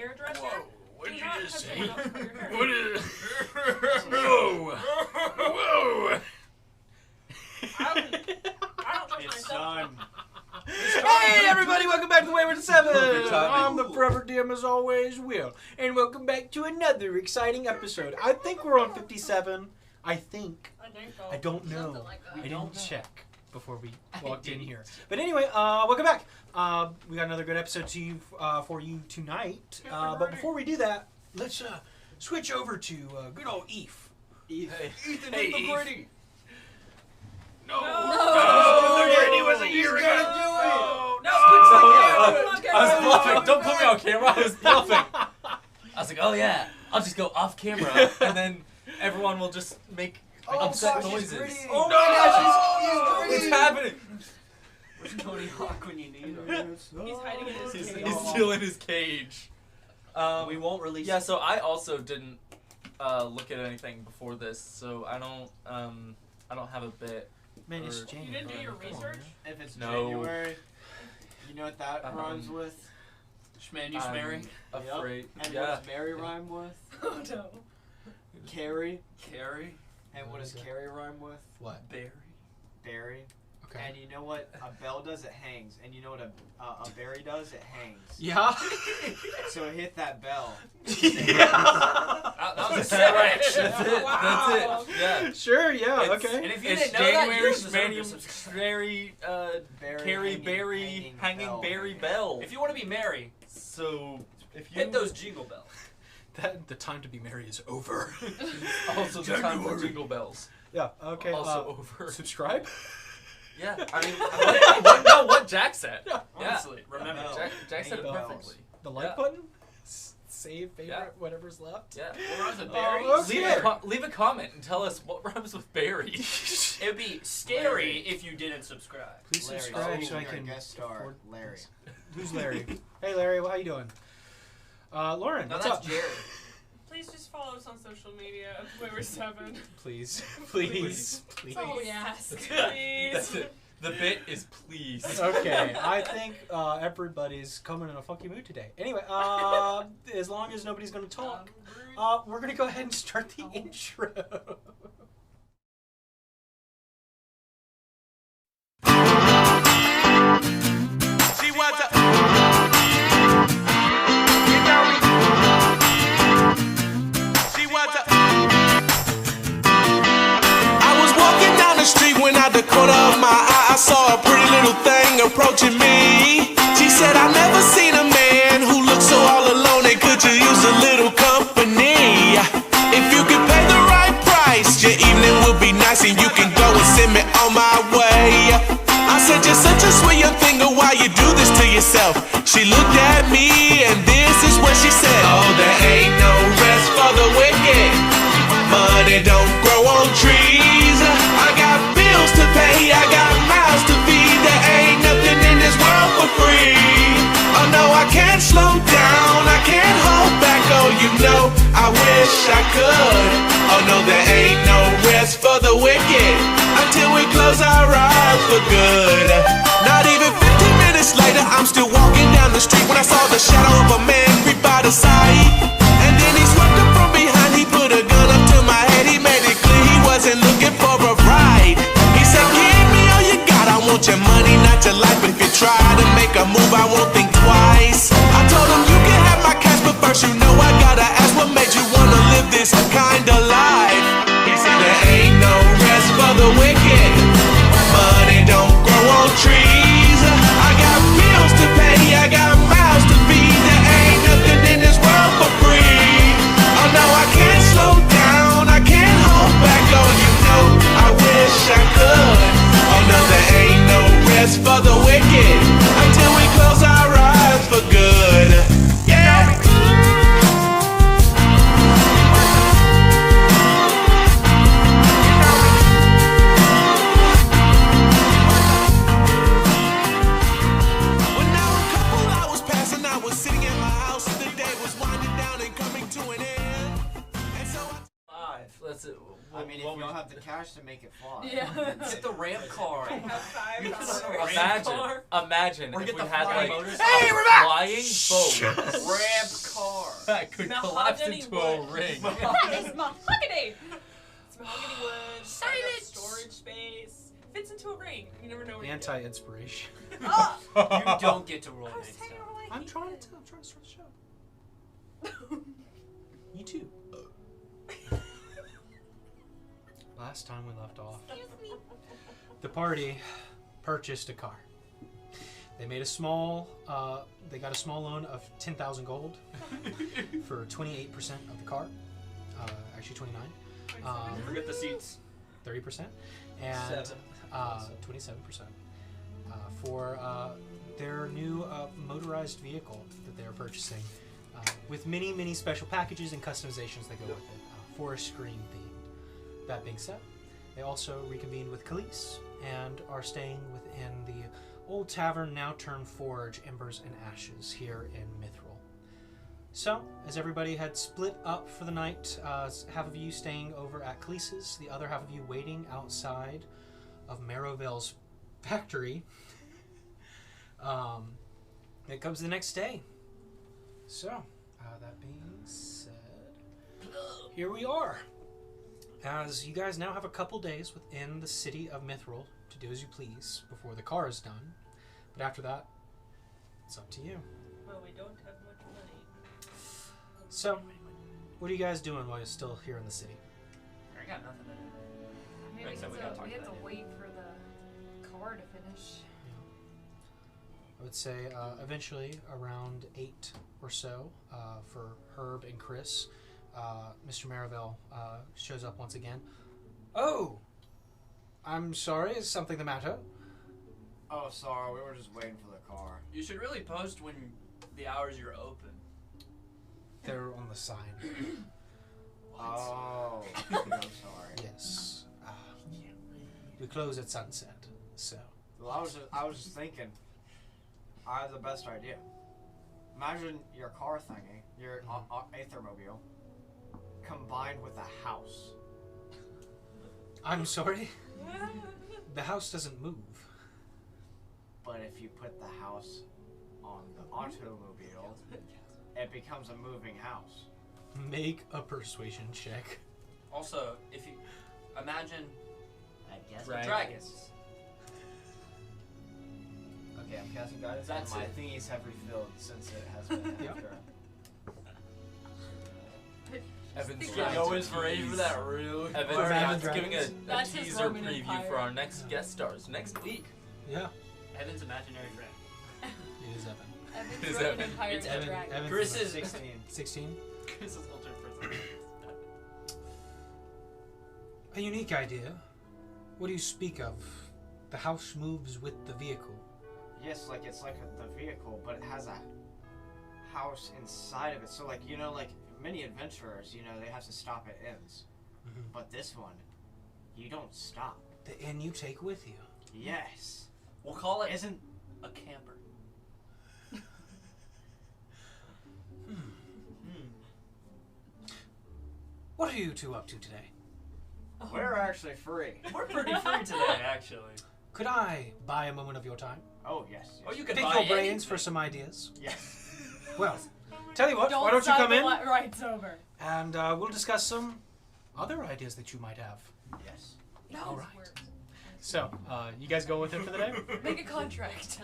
hairdresser. Whoa, what did you just say? What is... Whoa! Whoa! I don't trust myself. Hey everybody, welcome back to Wayward 7! Perfect timing. I'm the forever DM as always, Will. And welcome back to another exciting episode. I think we're on 57. I think. I think so. I don't know. Something like that. I didn't check before we walked in here. But anyway, welcome back. We got another good episode to you, for you tonight. But before we do that, let's switch over to good old Eve. Hey. Ethan Hey, McGrady. No! No! McGrady was a year ago! No! I was bluffing. Don't put me on camera. I was bluffing. I was like, oh yeah, I'll just go off camera, and then everyone will just make upset noises. Oh my gosh, What's happening? Where's Tony Hawk when you need him? He's hiding in his cage. He's still in his cage. We won't release. Yeah, so I also didn't look at anything before this, so I don't have a bit. Man, it's Or- January. You didn't do your research? If it's No. January, you know what that rhymes with? Schman, you Mary? Afraid. And Yeah. what does Mary rhyme with? Oh no. Carry. Carrie? And what does Carry rhyme with? What? Barry? Berry. Okay. And you know what a bell does? It hangs. And you know what a berry does? It hangs. Yeah. So hit that bell. That was a stretch. That's it. Wow. That's it. Yeah. Sure. Yeah. It's- Okay. And if you It's didn't know that, January, you deserve to Schmanium, subscribe. Berry, Berry, Carrie, hanging, Berry, hanging Berry Bell. If you want to be Mary, So, if you hit those jingle bells. The time to be merry is over. also the time for jingle bells. Yeah. Okay. Also over. Subscribe. Yeah, I mean, what Jack said. Honestly, remember. Bell. Jack said it Hanging bells. perfectly. The like Yeah. button. Save favorite. Yeah. Whatever's left. Yeah. What rhymes with Oh, Barry? okay. Leave a comment and tell us what rhymes with Barry. It would be scary if you didn't subscribe. Please Larry. subscribe so I You're a can guest star, afford- Larry. Who's Larry? Hey Larry, how you doing? Lauren, No, what's that's up? Jared. Please just follow us on social media. Wayward 7. Please, please, please. That's all we ask. That's Please. it. The bit is please. Okay, I think everybody's coming in a funky mood today. Anyway, as long as nobody's going to talk, we're going to go ahead and start the intro. She was a you know me. She was a I was walking down the street when out the corner of my eye I saw a pretty little thing approaching me. She said, I've never seen a man who looks so all alone, and could you use a little company? If you could pay the right price, your evening would be nice and you can go and send me on my way. I said, you're such a sweet young thing, oh, why you do this to yourself? She looked at me and this is what she said. Oh, there ain't no rest for the wicked. Money don't grow on trees. I got bills to pay, I got mouths to feed. There ain't nothing in this world for free. Oh no, I can't slow down, I can't hold back. Oh, you know, I wish I could. Oh no, there ain't no rest for the wicked until we close our eyes for good. Not even 15 minutes later, I'm still walking down the street when I saw the shadow of a man creep by the side. And then he swept up from behind, he put a gun up to my head. He made it clear he wasn't looking for a ride. He said, give me all you got, I want your money, not your life. But if you try to make a move, I won't think twice. I told him, you can have my cash, but first you know I gotta ask, what made you wanna live this kind of life? He said, there ain't no rest for the wicked. Money don't grow on trees. I got bills to pay, I got mouths to feed. There ain't nothing in this world for free. Oh no, I can't slow down, I can't hold back. Oh, you know, I wish I could. Oh no, there ain't no rest for the wicked until we close our eyes for good. Yeah. Well, now a couple hours passed and I was sitting at my house. The day was winding down and coming to an end. And so That's it. I mean, if you don't have the cash to make it fly. Yeah. Hit the ramp car. I have $5. Imagine Or if get we the had flying like motors. Hey, we're back! flying boat. Ramp car. that could collapse Mahogany into a wood. ring. It's mahogany. It's mahogany wood. Silence. Storage space. Fits into a ring. You never know what Anti-inspiration. Oh! You don't get to roll I was next hanging time. over like I'm he trying did. to start the show. You too. Last time we left off, the party purchased a car. They made a small, they got a small loan of 10,000 gold for 28% of the car. Actually 29. Don't forget the seats. 30%. And 27% for their new motorized vehicle that they are purchasing with many, many special packages and customizations that go with it. Forest green themed. That being said, they also reconvened with Khriss and are staying within the old tavern, now turned forge, Embers and Ashes, here in Mythril. So, as everybody had split up for the night, half of you staying over at Khris's, the other half of you waiting outside of Marrowvale's factory. It comes the next day. So, that being said, here we are. As you guys now have a couple days within the city of Mythril to do as you please before the car is done. But after that, it's up to you. Well, we don't have much money. So, what are you guys doing while you're still here in the city? I got nothing to do. I mean, Except we gotta talk we have about to it. wait for the car to finish. I would say eventually around 8 or so for Herb and Khriss. Mr. Marrowvale shows up once again. Oh! I'm sorry, is something the matter? Oh, sorry, we were just waiting for the car. You should really post when the hours you're open. They're on the sign. Oh, I'm sorry. Yes. We close at sunset, so. Well, I was just thinking, I have the best idea. Imagine your car thingy, your Aethermobile, combined with a house. I'm sorry? The house doesn't move. But if you put the house on the automobile, it becomes a moving house. Make a persuasion check. Also, if you imagine I guess dragons. Okay, I'm casting guidance. That's and my it. thingies have refilled since it has been Yep. after. Evan's Stick trying it to Always for age tease. for that really. Evan's Dragons. giving a That's his teaser Roman preview Empire. for our next guest stars next week. Yeah, Evan's imaginary friend. it is Evan. Evan's Is Roman Evan- Empire it's is a Evan, dragon. Evan's Chris the- is 16. 16. Chris is ultimate person. A unique idea. What do you speak of? The house moves with the vehicle. Yes, like it's like the vehicle, but it has a house inside of it. So like, you know, like many adventurers, you know, they have to stop at inns. Mhm. But this one, you don't stop. The inn you take with you. Yes. We'll call it Isn't a camper. What are you two up to today? we're actually free. We're pretty free today, actually. Could I buy a moment of your time? Oh yes. Oh, you can Pick buy your brains anything. for some ideas. Yes. Well, tell you what, why don't you sign come the in rights over. and we'll discuss some other ideas that you might have. Yes. No. All right. So, you guys go with him for the day? Make a contract.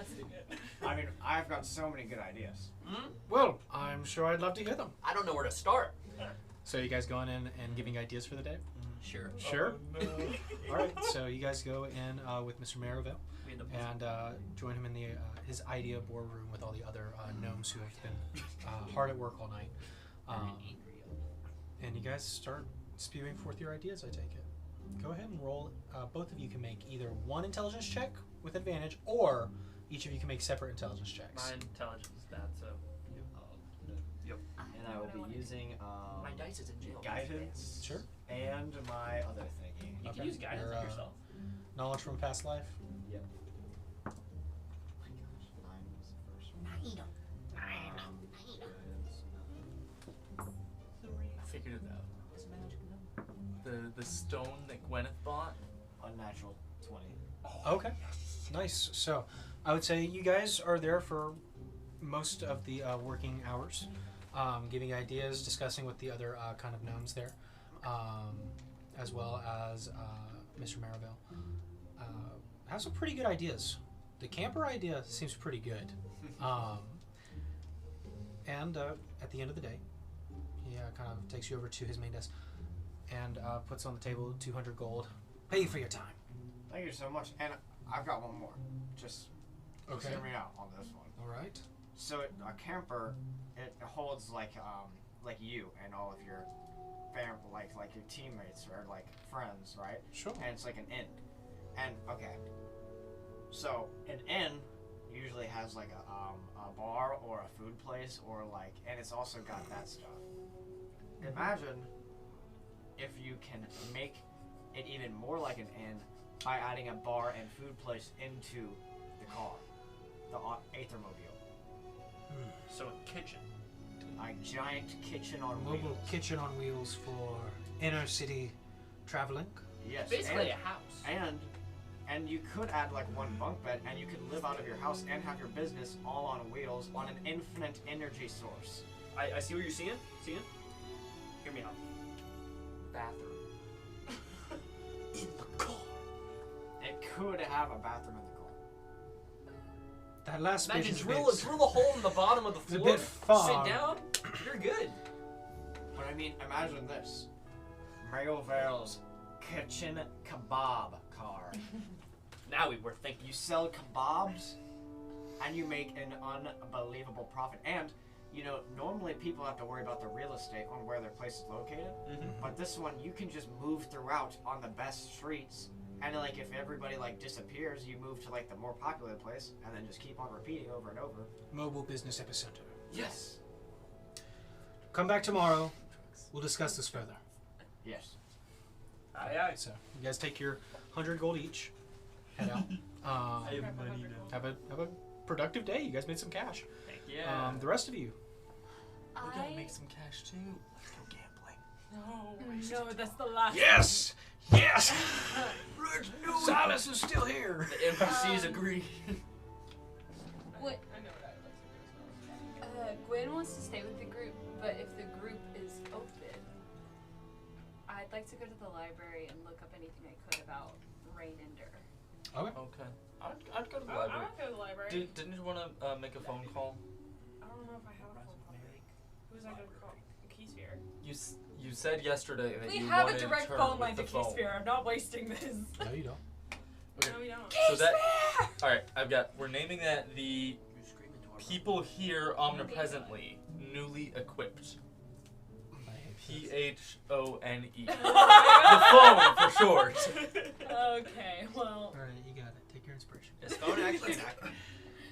I mean, I've got so many good ideas. Well, I'm sure I'd love to hear them. I don't know where to start. So, you guys going in and giving ideas for the day? Sure. Sure. All right. So, you guys go in with Mr. Marrowvale We end up and join him in the his idea boardroom with all the other gnomes who have been hard at work all night. And you guys start spewing forth your ideas, I take it. Go ahead and roll. Both of you can make either one intelligence check with advantage, or each of you can make separate intelligence checks. My intelligence is bad, so. And I will be using My dice is in jail. guidance. Sure. And my other thingy. You Okay. can use guidance Your, on yourself. Knowledge from past life. Yep. Oh my gosh, 9 was the first one. I figured it out. The stone that Gwyneth bought. Unnatural 20. Okay. Nice. So, I would say you guys are there for most of the working hours. giving ideas, discussing with the other kind of gnomes there, as well as Mr. Maribel. Have some pretty good ideas. The camper idea seems pretty good. And at the end of the day, he kind of takes you over to his main desk and puts on the table 200 gold. Pay you for your time. Thank you so much. And I've got one more. Just hear me out on this one. All right. So a camper, it holds like you and all of your like your teammates or like friends, right? Sure. And it's like an inn. And okay, so an inn usually has like a bar or a food place or like, and it's also got that stuff. Imagine if you can make it even more like an inn by adding a bar and food place into the car, the Aethermobile. So a kitchen. A giant kitchen on Mobile wheels. kitchen on wheels for inner city traveling. Yes. Basically a house. And you could add like one bunk bed, and you could live out of your house and have your business all on wheels on an infinite energy source. I see what you're seeing. Seeing? Hear me out. Bathroom. In the car. It could have a bathroom in the car. That last space Imagine is drill big. a hole in the bottom of the It's a floor. bit far. Sit down. You're good. But I mean, imagine this. Rayovel's kitchen kebab car. Now we were thinking. You sell kebabs, and you make an unbelievable profit. And, you know, normally people have to worry about the real estate on where their place is located. But this one, you can just move throughout on the best streets. And, like, if everybody, like, disappears, you move to, like, the more popular place, and then just keep on repeating over and over. Mobile business epicenter. Yes. Come back tomorrow. We'll discuss this further. Yes. Aye, aye. So you guys take your 100 gold each. Head out. I have money now. Have a productive day. You guys made some cash. Heck yeah. The rest of you. We gotta make some cash too. Let's go gambling. No, that's the last. Yes! Yes! Silas is still here. The NPCs agree. What? I know what I like to do as well. Gwen wants to stay with the group, but if the group is open, I'd like to go to the library and look up anything I could about Raininder. Okay. Okay. I'd go to the I library. want to go to the library. Didn't you want to make a phone call? I don't know if I have a phone call to make. Who's I going to call? Keysphere. You said yesterday that We you have a wanted to direct turn phone with line the to phone. Keysphere. I'm not wasting this. No, you don't. Okay. No, we don't. So that. All right. We're naming that the people here omnipresently, newly equipped. PHONE. The phone for short. Okay, well. Alright, you got it. Take your inspiration. Is phone actually an acronym?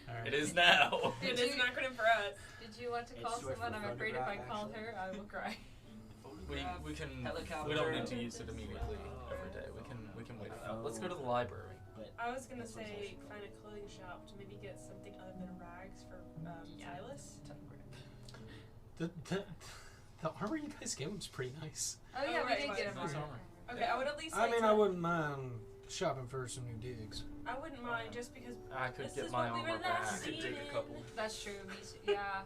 Alright. It is now. It is an acronym for us. Did you want to call It's short someone? for I'm afraid if I photograph, call actually. her, I will cry. We can. Helicopter. We don't need to use it immediately every day. We can wait it out. Let's go to the library. I was gonna say find a clothing shop to maybe get something other than rags for Silas. The armor you guys gave him is pretty nice. Oh yeah, Oh, we right, did right. get him Nice armor. armor. Okay, I would at least. I like mean, to- I wouldn't mind shopping for some new digs. I wouldn't mind just because. I could This get is my what we armor were back. last You could dig a couple. That's true. Yeah.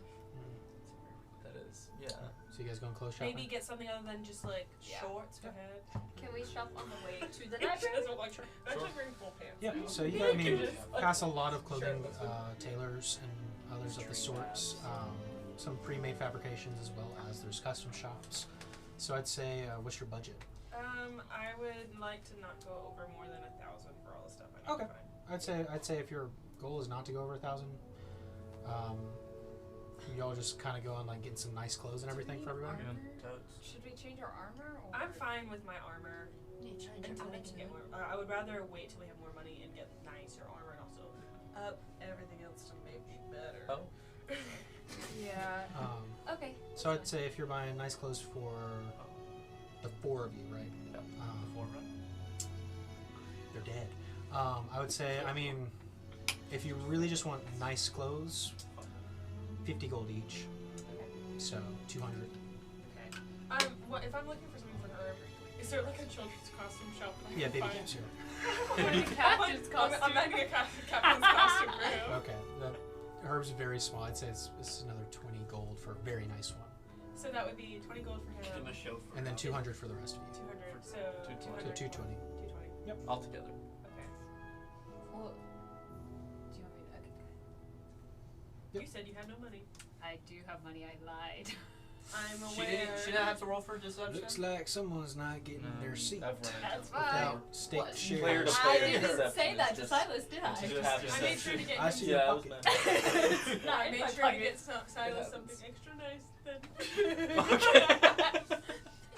That is, yeah. So you guys going clothes shopping? Maybe get something other than just like Yeah. shorts. Go ahead. Can we shop on the way to the She library? doesn't want to actually bring full pants. Yeah, though. so you got, I mean, Just, like, pass a lot of clothing shirtless with- tailors and others of the sorts. Some pre-made fabrications as well as there's custom shops. So I'd say, what's your budget? I would like to not go over more than 1,000 for all the stuff I need Okay. to find. I'd say if your goal is not to go over 1,000, y'all just kind of go on like getting some nice clothes and everything for everyone. Should we change our armor? Or? I'm fine with my armor until we can get more. I would rather wait till we have more money and get nicer armor and also up everything else to make me better. Oh. Yeah. Okay. So I'd say if you're buying nice clothes for the four of you, right? Yeah. They're dead. I would say, I mean, if you really just want nice clothes, 50 gold each. So 200. Okay. What if I'm looking for something for Herb? Is there like a children's costume shop? that I Yeah, can baby find? caps here. Captain's costume. I'm making a captain's costume for him. Okay. The Herb's very small. I'd say it's another 20 gold for a very nice one. So that would be 20 gold for Give him him. a chauffeur. And then 200 for the rest of you. 200. So 220. 220. 220. All together. Okay. Well, do you want me to? Okay. Yep. You said you had no money. I do have money. I lied. I'm She aware. didn't have to roll for deception. Looks like someone's not getting their seat I've run That's into fine. without state What? Player to shares. player. I didn't deception say is that to just- Silas, did I? it's just half I made sure to get. I see Yeah, your I was pocket. meant. Not I in made my sure to pocket. get Silas It something extra nice then.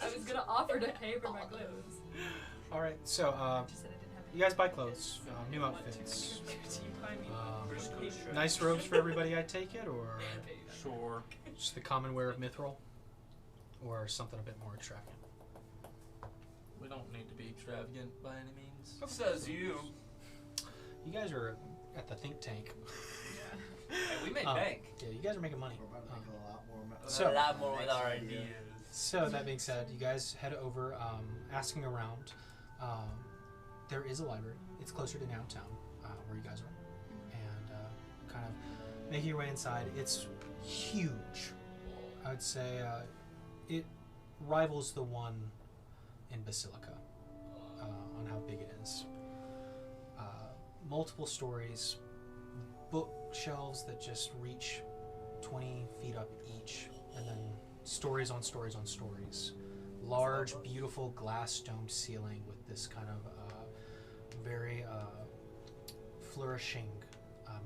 I was gonna offer to pay for my clothes. All right, so Just said I didn't have you guys buy clothes, new outfits. You buy me First coat shirt. Nice robes for everybody, I take it, or Sure. just the common wear of Mythril, or something a bit more extravagant. We don't need to be extravagant by any means. Says you. You guys are at the think tank. Hey, we made Um, bank. Yeah, you guys are making money. We're about to make a lot more money. So- a lot more with Next our idea. ideas. So that being said, you guys head over, asking around. There is a library. It's closer to downtown, where you guys are, and kind of making your way inside. It's huge. I would say it rivals the one in Basilica on how big it is. Multiple stories, bookshelves that just reach 20 feet up each, and then stories on stories on stories. Large, beautiful glass domed ceiling with this kind of very flourishing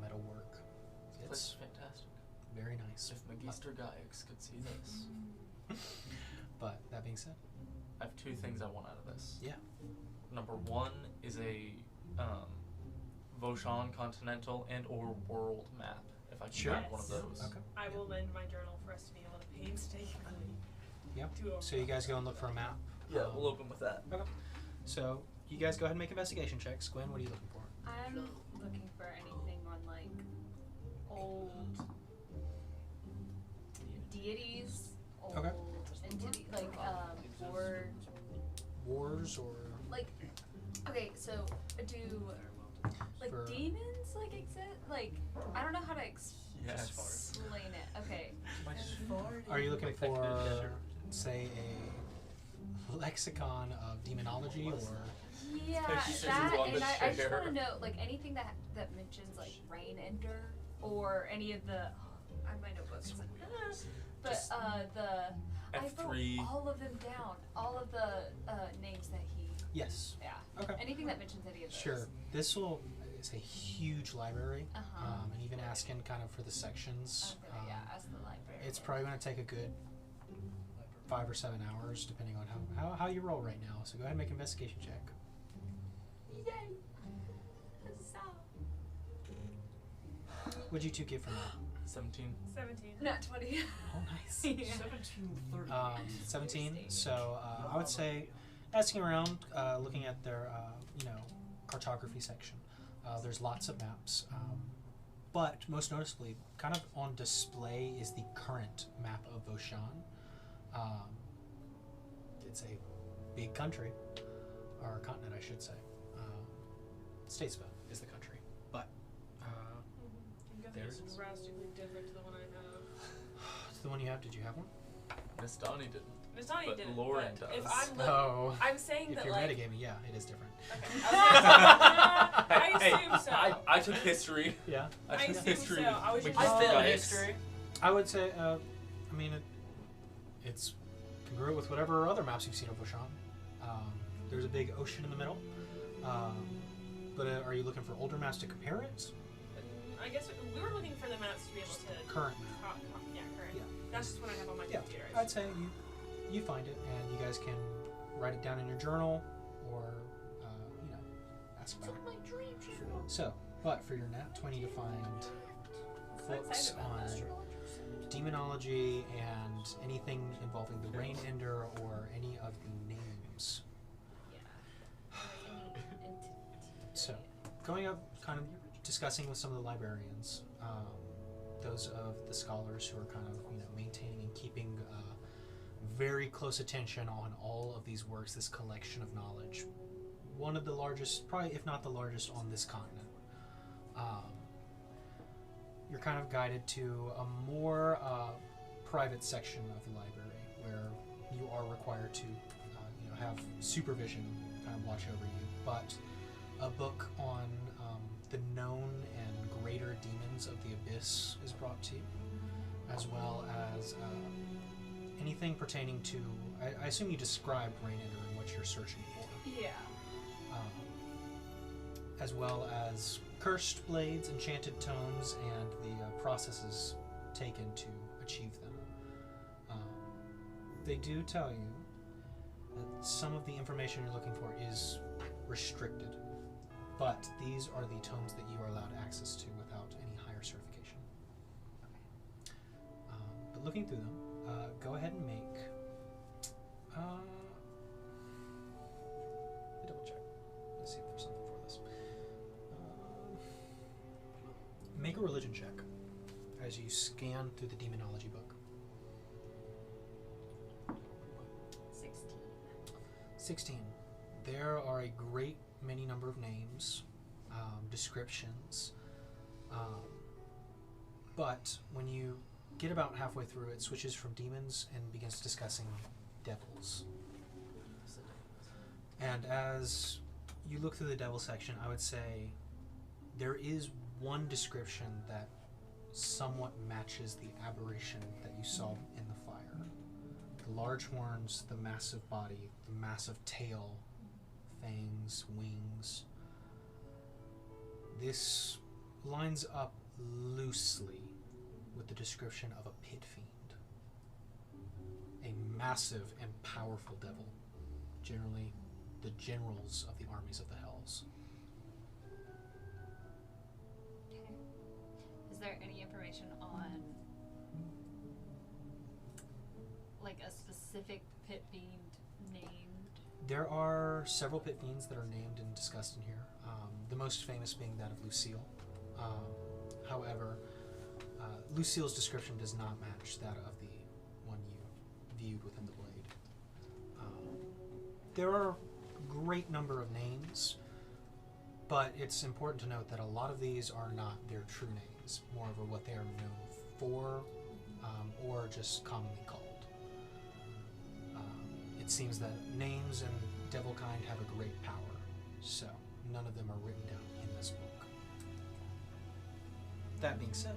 metalwork. This It's is fantastic. very nice. If Magister Gaius could see this. But that being said, I have two things I want out of this. Yeah. Number one is a Voshan continental and or world map. If I can Sure. find one of those. okay. I will lend my journal for us to be able to painstakingly Yep. do So you guys go and look for a map. Yeah, we'll open with that. So you guys go ahead and make investigation checks. Gwen, what are you looking for? I'm looking for anything on like old deities, old Okay. entity, like or Wars or like okay, so do like For- demons like exist? Like I don't know how to Yes. explain it. Okay. are you looking for, say, a lexicon of demonology or? Yeah, She says that it's on and the I just chair. want to know like anything that mentions like rain ender or any of the my notebooks. But Just the I F3. wrote all of them down, all of the names that he. Yes. Yeah. Okay. Anything that mentions any of those. Sure. This will is a huge library, Uh-huh. and even asking kind of for the sections. I'm gonna ask the library. It's probably going to take a good 5 or 7 hours, depending on how you roll right now. So go ahead and make an investigation check. Yay! Huzzah. What'd you two get from that? 17. 17. Not 20. Oh, nice. Yeah. 17. So I would say, asking around, looking at their cartography section. There's lots of maps, but most noticeably, kind of on display is the current map of Voshan. It's a big country, or continent, I should say. Statesville is the country, but I'm guessing There it's it is. drastically different to the one I have. it's the one you have. Did you have one? Miss Donnie didn't. Miss Donnie But didn't. Lauren but does. If I'm Oh, I'm saying if that you're like. metagaming, yeah, it is different. Okay. I assume so. I took history. Yeah. I took assume history. so. I was just I failed like- history. I would say, I mean, it's congruent with whatever other maps you've seen of Voshan. There's a big ocean in the middle. But are you looking for older maps to compare it? I guess we were looking for the maps to be able to. Current map. Yeah, current. Yeah. That's just what I have on my Yeah, computer. I'd say you find it, and you guys can write it down in your journal, or ask about it. So, but for your nat 20 to find books on demonology and anything involving the Rain Ender or any of the names. So, going up, kind of discussing with some of the librarians, those of the scholars who are kind of maintaining and keeping very close attention on all of these works, this collection of knowledge. One of the largest, probably if not the largest, on this continent. You're kind of guided to a more private section of the library where you are required to, have supervision kind of watch over you. But a book on the known and greater demons of the abyss is brought to you, as well as anything pertaining to. I assume you described Rainender and what you're searching for. Yeah. As well as cursed blades, enchanted tomes, and the processes taken to achieve them. They do tell you that some of the information you're looking for is restricted, but these are the tomes that you are allowed access to without any higher certification. But looking through them, go ahead and make a double check. Let's see if there's something for this. Make a religion check as you scan through the demonology book. 16. There are a great many number of names, descriptions, but when you get about halfway through, it switches from demons and begins discussing devils. And as you look through the devil section, I would say there is one description that somewhat matches the aberration that you saw in the fire. The large horns, the massive body, the massive tail, fangs, wings. This lines up loosely with the description of a pit fiend. A massive and powerful devil, generally the generals of the armies of the Hells. Okay. Is there any information on like a specific pit fiend named? There are several pit fiends that are named and discussed in here. The most famous being that of Lucille. However, Lucille's description does not match that of the one you viewed within the blade. There are a great number of names, but it's important to note that a lot of these are not their true names, more of what they are known for, or just commonly called. It seems that names and devil kind have a great power, so none of them are written down in this book. That being said,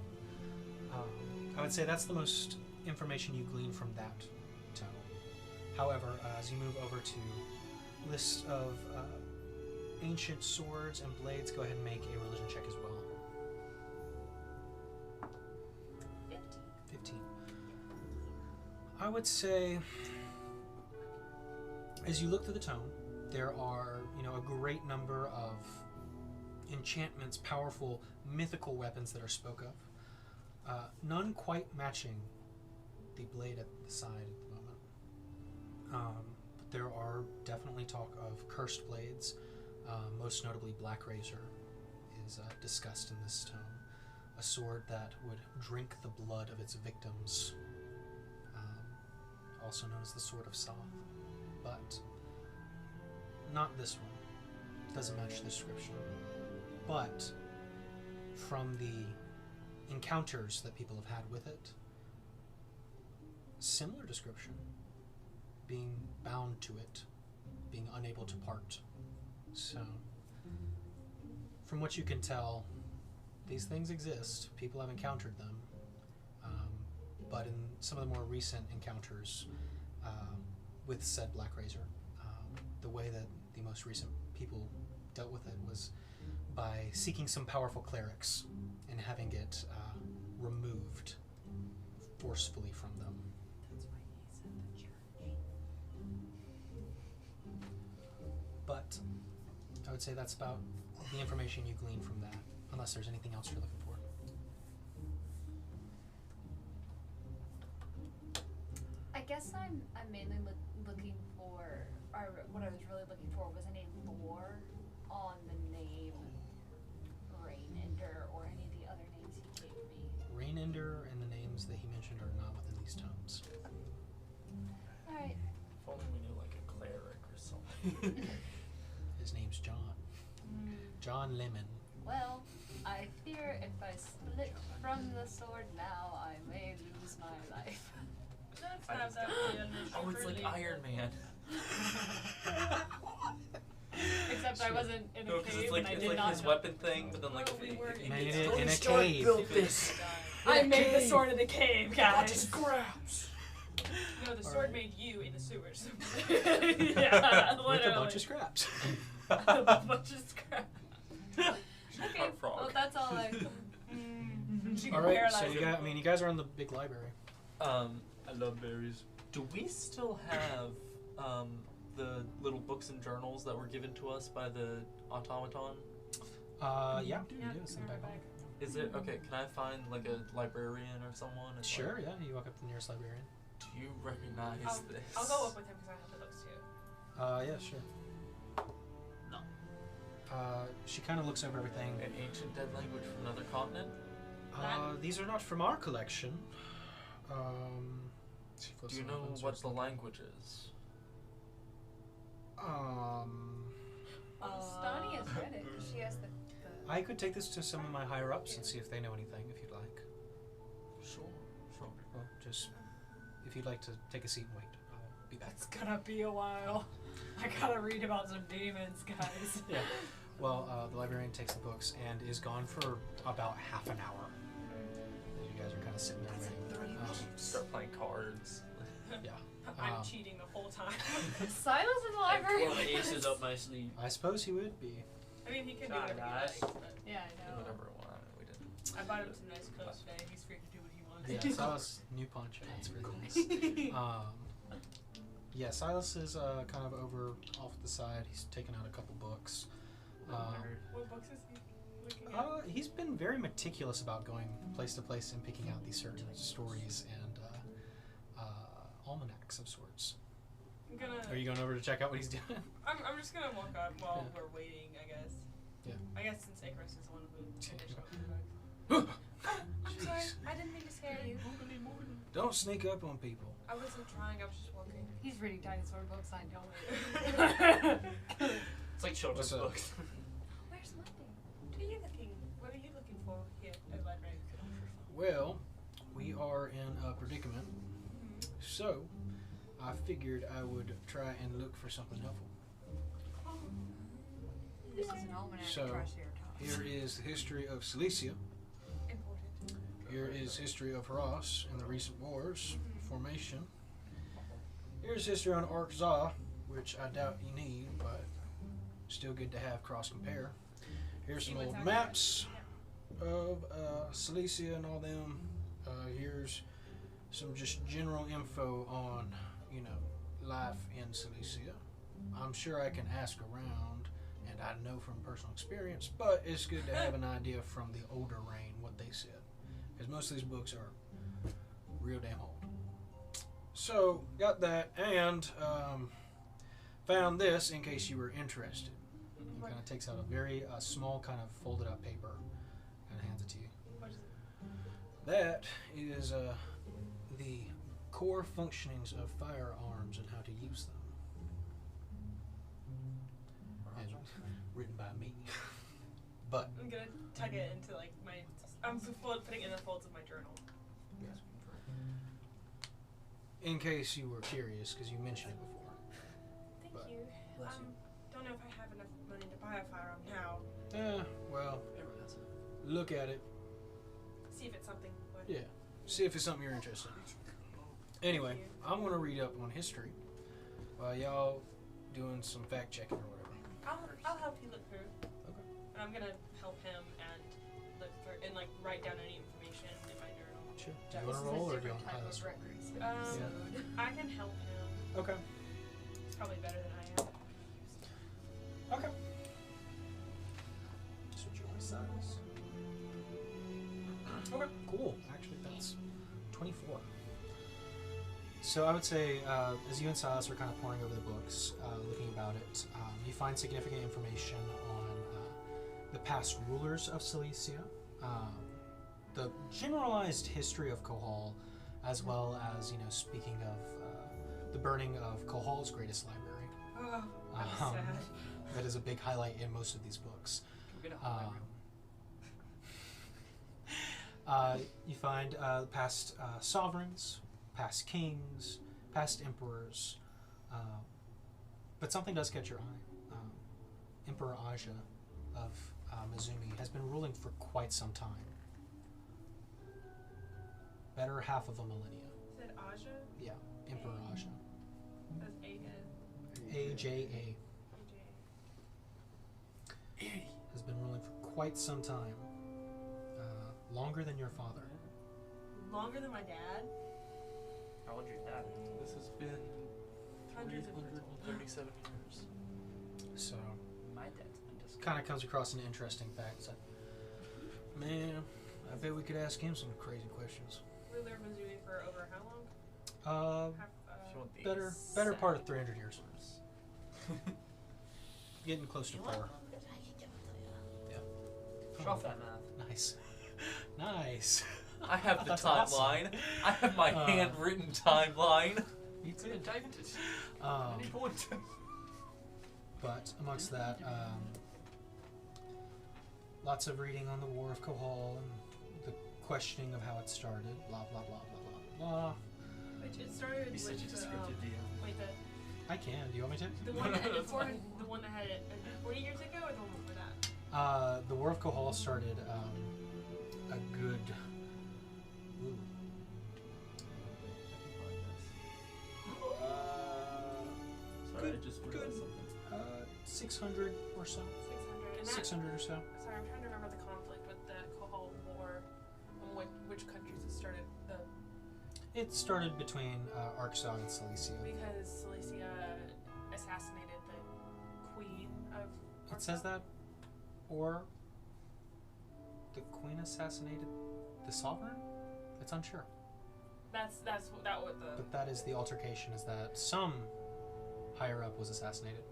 I would say that's the most information you glean from that tome. However, as you move over to list of ancient swords and blades, go ahead and make a religion check as well. 15. I would say, as you look through the tome, there are, a great number of enchantments, powerful mythical weapons that are spoke of. None quite matching the blade at the side at the moment. But there are definitely talk of cursed blades. Most notably, Black Razor is discussed in this tome. A sword that would drink the blood of its victims, also known as the Sword of Soth. But not this one. Doesn't match the description. But from the encounters that people have had with it, similar description. Being bound to it, being unable to part. So, from what you can tell, these things exist. People have encountered them. But in some of the more recent encounters with said Black Razor, the way that the most recent people dealt with it was by seeking some powerful clerics and having it removed forcefully from them. That's why he's at the church. But I would say that's about the information you glean from that, unless there's anything else you're looking for. I guess I'm mainly looking for, or what I was really looking for was any lore on the name Rainender or any of the other names he gave me. Rainender and the names that he mentioned are not within these tomes. Alright. If only we knew like a cleric or something. His name's John. John Lemon. Well, I fear if I split from the sword now, I may lose my life. Let's I have just that plan. Oh, it's like Iron Man. Except I wasn't in a No, because cave it's like and I it's did like not his know. weapon thing, but then like Well, we were if in Made the it Tony in a Stark cave. built this. I made the sword of the cave, guys. scraps. No, the sword Alright. made you in the sewers. Yeah, With literally. a bunch of scraps. A bunch of scrap. Okay, Caught a frog. well that's all I. She All can right, paralyze so you him. got. I mean, you guys are in the big library. I love berries. Do we still have the little books and journals that were given to us by the automaton? Yeah, Yeah, you do. It's in the they're back hall. back. Is it okay? Can I find like a librarian or someone? And, Sure, Like, yeah. You walk up to the nearest librarian. do you recognize this? I'll go up with him because I have the books too. Yeah, sure. No. She kind of looks over everything. An ancient dead language from another continent. These are not from our collection. She flips Do you them know open, what starts the looking. language is? Stani has read it. She has the. I could take this to some of my higher ups and see if they know anything, if you'd like. Sure. Well, just if you'd like to take a seat and wait, I'll be back. It's gonna be a while. I gotta read about some demons, guys. Yeah. Well, the librarian takes the books and is gone for about half an hour. As you guys are kind of sitting there waiting. Start playing cards. Yeah. I'm cheating the whole time. Silas in the library. aces up my sleeve. I suppose he would be. I mean, he can do Sorry, whatever he guys. likes, but Yeah, I know. Whatever it was, we didn't. I bought him some nice clothes today. He's free to do what he wants. Yeah, Silas, new poncho. That's really nice. Yeah, Silas is kind of over off to the side. He's taken out a couple books. What books is he looking at? He's been very meticulous about going place to place and picking out these certain stories and almanacs of sorts. I'm gonna. Are you going over to check out what he's doing? I'm just gonna walk up while Yeah. we're waiting, I guess. Yeah. I guess since Icarus is the one who finished off the book. I'm sorry. I didn't mean to scare you. Don't sneak up on people. I wasn't trying. I was just walking. He's reading dinosaur books. I know it. It's like children's What's up? books. Where's Monday? What are you looking for here at the library? Well, we are in a predicament, so I figured I would try and look for something helpful. This is an almanac. So, Triceratops. Here is the history of Cilicia. Important. Here is history of Haras and the recent wars, formation. Here's history on Arkza, which I doubt you need, but still good to have cross-compare. Here's See some what's old out maps of Cilicia and all them. Here's some just general info on, life in Cilicia. I'm sure I can ask around, and I know from personal experience, but it's good to have an idea from the older reign what they said, because most of these books are real damn old. So, got that, and found this in case you were interested. He kind of takes out a very small kind of folded up paper and hands it to you. What is it? That is the core functionings of firearms and how to use them. And written by me. But I'm gonna tuck it into like my. I'm putting it in the folds of my journal. in case you were curious, because you mentioned it before. Thank But- you. Bless you. Don't know if I have enough money to buy a firearm now. Well, Everyone has it. look at it. See if it's something. But Yeah. See if it's something you're interested in. Anyway, I'm going to read up on history while y'all doing some fact checking or whatever. I'll help you look through. Okay. And I'm gonna help him and look through and like write down any information in my journal. Sure. Do This you want is to a roll or do you different want type to of records. I can help him. Okay. It's probably better than I am. Okay. So joy size. Okay, cool. Actually, that's 24. So I would say, as you and Silas are kind of poring over the books, looking about it, you find significant information on the past rulers of Cilicia, the generalized history of Kohal, as well as, speaking of the burning of Kohal's greatest library. Oh, that's sad. That is a big highlight in most of these books. Can we get a hologram? You find past sovereigns, past kings, past emperors, but something does catch your eye. Emperor Aja of Mizumi has been ruling for quite some time. Better half of a millennia. Is it Aja? Yeah, Emperor Aja. That's A-J-A. Has been ruling for quite some time. Longer than your father. Longer than my dad? How old's your dad? This has been Hundreds of 337 years. So, My dad's been just kind of comes across an interesting fact. So, man, I bet we could ask him some crazy questions. Ruler of Missouri for over how long? If you want the Better part of exact 300 years. numbers. Getting close to 4. Show off that math. Nice. Nice. I have the That's timeline. awesome. I have my handwritten timeline. Me It's gonna too. dive into it. Um, Any point. But amongst that, lots of reading on the War of Kohol and the questioning of how it started. Blah blah blah blah blah blah. Which it started He's with such a descriptive DM. wait, I can. Do you want me to? the one that That's before, fine. the one that had it 40 years ago, or the one before that? The War of Kohol started a good. Ooh. Sorry, I just realized something. 600 or so. 600. And that, 600 or so. sorry, I'm trying to remember the conflict with the Kohol War and which countries it started. It started between Arksod and Cilicia. Because Cilicia assassinated the queen of. It says that, or the queen assassinated the sovereign. It's unsure. That's what the. But that is the altercation. Is that some higher up was assassinated?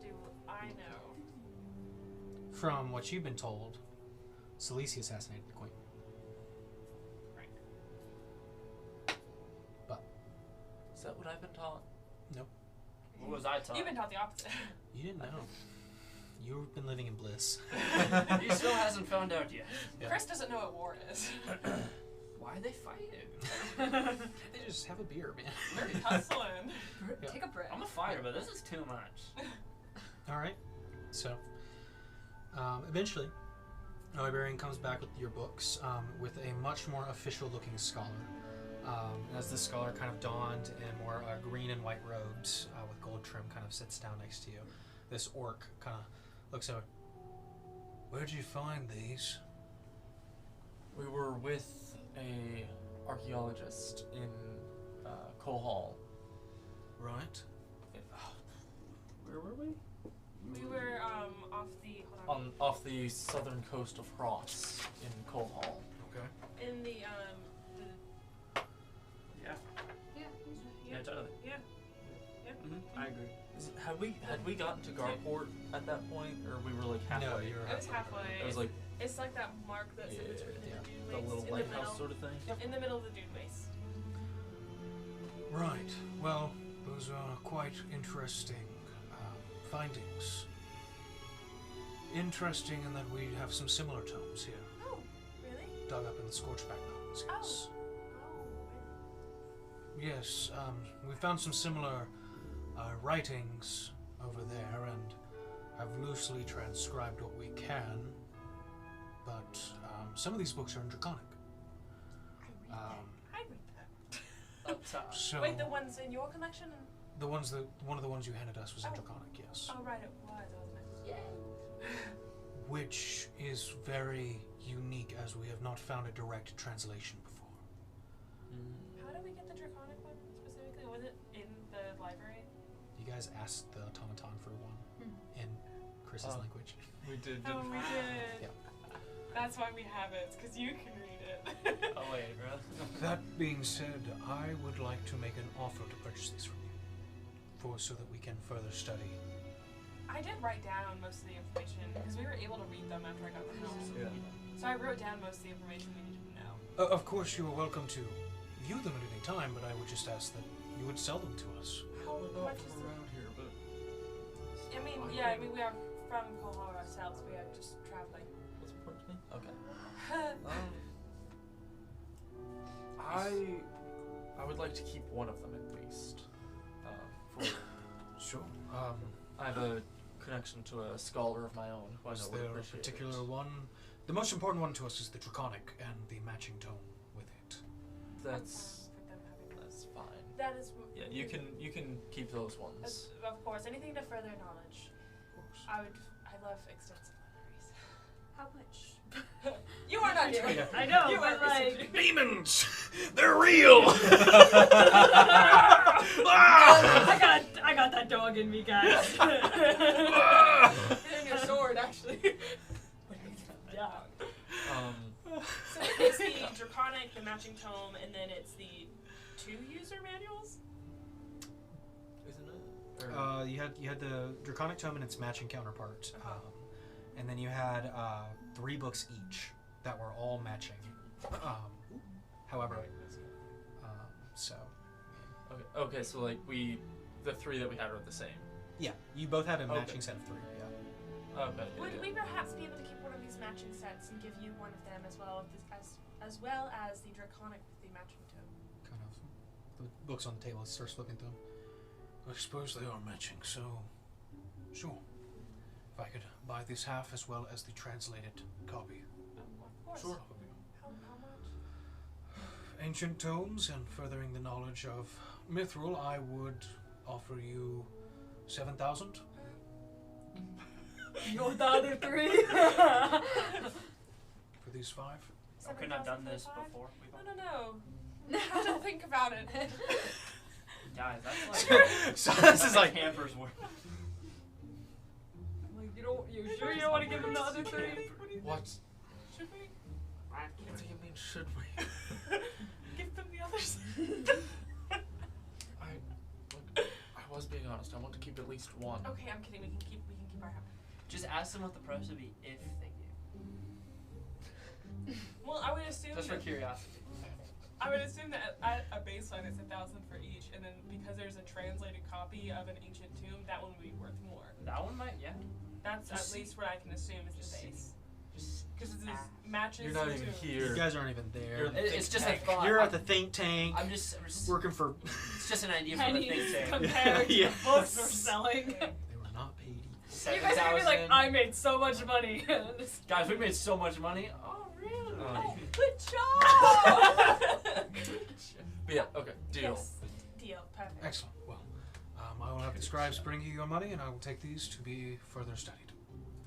Do I know? From what you've been told, Cilicia assassinated the queen. Is that what I've been taught? What was I taught? You've been taught the opposite. You didn't know. You've been living in bliss. He still hasn't found out yet. Yeah. Chris doesn't know what war is. Why are they fighting? They just have a beer, man. They're hustling. Yeah. Take a breath. I'm a fighter, but this is too much. All right. So, eventually, a librarian comes back with your books with a much more official-looking scholar. As this scholar kind of donned in more green and white robes with gold trim kind of sits down next to you. This orc kind of looks out. Where'd you find these? We were with a archaeologist in Kohol. Right. Where were we? We were off the hold on. Off the southern coast of Hross in Kohol. Okay. In the Yeah. Yeah. Yeah, totally. yeah. I agree. Had we gotten to Garport at that point, or we were like halfway? No, you were It was halfway. It was like It's like that mark that's in Yeah, between yeah. the dune the waste. little in the lighthouse middle. sort of thing. In the middle of the dune waste. Right. Well, those are quite interesting findings. Interesting in that we have some similar tomes here, Oh, really? dug up in the Scorchback Mountains. Yes. Yes, we found some similar writings over there, and have loosely transcribed what we can. But some of these books are in Draconic. I read that. Up top. So Wait, the ones in your collection? the ones that one of the ones you handed us was in Oh. Draconic, yes. Oh, right, it was, wasn't it? Yay! Which is very unique, as we have not found a direct translation before. How did we get the draconic one specifically? Was it in the library? You guys asked the automaton for one in Chris's Oh. language. We did. Oh, we did. Yeah. That's why we have it, because you can read it. Oh wait, bro. That being said, I would like to make an offer to purchase these from you, so that we can further study. I did write down most of the information, because we were able to read them after I got them home. Yeah. So I wrote down most of the information we needed to know. Of course, you are welcome to view them at any time, but I would just ask that you would sell them to us. How We're not much is from it? around here, but I mean, we are from Kohol ourselves. We are just traveling. what's important to me? Okay. I would like to keep one of them at least. For Sure. I have a connection to a scholar of my own who I know Is would there a appreciate particular it. one? The most important one to us is the Draconic and the matching tome with it. That's For them having that's fine. that is. Yeah, you can keep those ones. Of course, anything to further knowledge. Of course. I love extensive libraries. How much? You are not doing it. I know, You but are like. Demons! They're real! I got that dog in me, guys. And your sword, actually. Yeah. So it's the Draconic, the matching tome, and then it's the 2 user manuals? Isn't it? Or- You had the Draconic tome and its matching counterpart, Uh-huh. and then you had 3 books each that were all matching. However, so Okay, so like the 3 that we had are the same. yeah, you both had a Okay. matching set of 3. Yeah. Okay. Would we perhaps be able to keep one of these matching sets and give you one of them as well as well as the Draconic with the matching tome? Kind of the books on the table. Starts flipping through them. I suppose they are matching, so sure. If I could buy this half as well as the translated copy. Of course. Sure. How much? Ancient tomes and furthering the knowledge of Mythril, I would offer you 7,000. You're the other 3. For these 5. I couldn't have done this 7,000 before. No. I have to think about it. Guys, that's like So this is like campers work. Like, you sure you don't want to give him the other 3? What? Should we What do you mean? Should we? give them the others? I was being honest. I want to keep at least one. Okay, I'm kidding. We can keep our half. Just ask them what the price would be if they gave. Well, I would assume Just for curiosity. I would assume that at a baseline it's 1,000 for each, and then because there's a translated copy of an ancient tomb, that one would be worth more. That one might, yeah. That's Just at least what I can assume is Just the see. base. Just Because it ask. matches. You're not the even tomb. you here. guys aren't even there. You're the It's just a tank. thought. You're at the think tank. I'm just working for. It's just an idea for the Pennies think tank. compared to Yeah. the books we're selling. They were not paid. You guys are gonna be like, 7,000. I made so much money. Guys, we made so much money. Oh, really? Oh. Good job. But yeah. Okay. Deal. Yes. Deal. Perfect. Excellent. Well, I will have the scribes bring you your money, and I will take these to be further studied.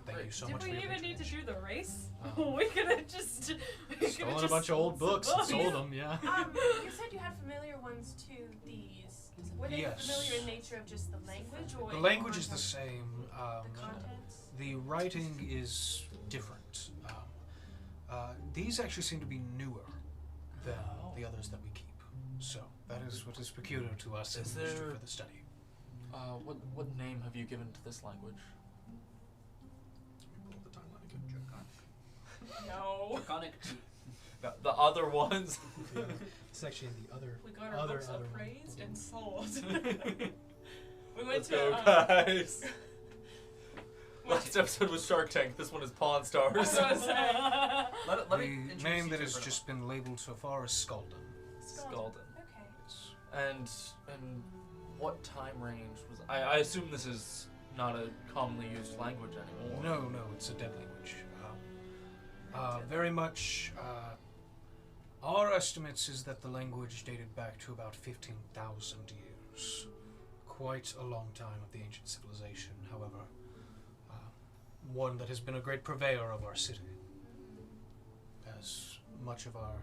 Thank you so Did much we for your even need to patronage. do the race? Oh. We could have just Stolen a bunch of old books and sold them. Yeah. You said you had familiar ones to these. Were they Yes. familiar in nature of just the language, or The in language is the content? same. The contents. The writing is different. These actually seem to be newer than the others that we keep. So that is what is peculiar to us Is and there- for the study. What name have you given to this language? Pull the timeline again, No. Draconic. The other ones. It's actually in the other. We got our Other- books other one. appraised and sold. We went Let's to. go, guys. Last episode was Shark Tank. This one is Pawn Stars. I was gonna say. Let me The introduce name you that to has it. just been labeled so far is Skalden. Skalden. Okay. Yes. And what time range was? I assume this is not a commonly used language anymore. No, it's a dead language. Very much. Our estimates is that the language dated back to about 15,000 years. Quite a long time of the ancient civilization, however. One that has been a great purveyor of our city. As much of our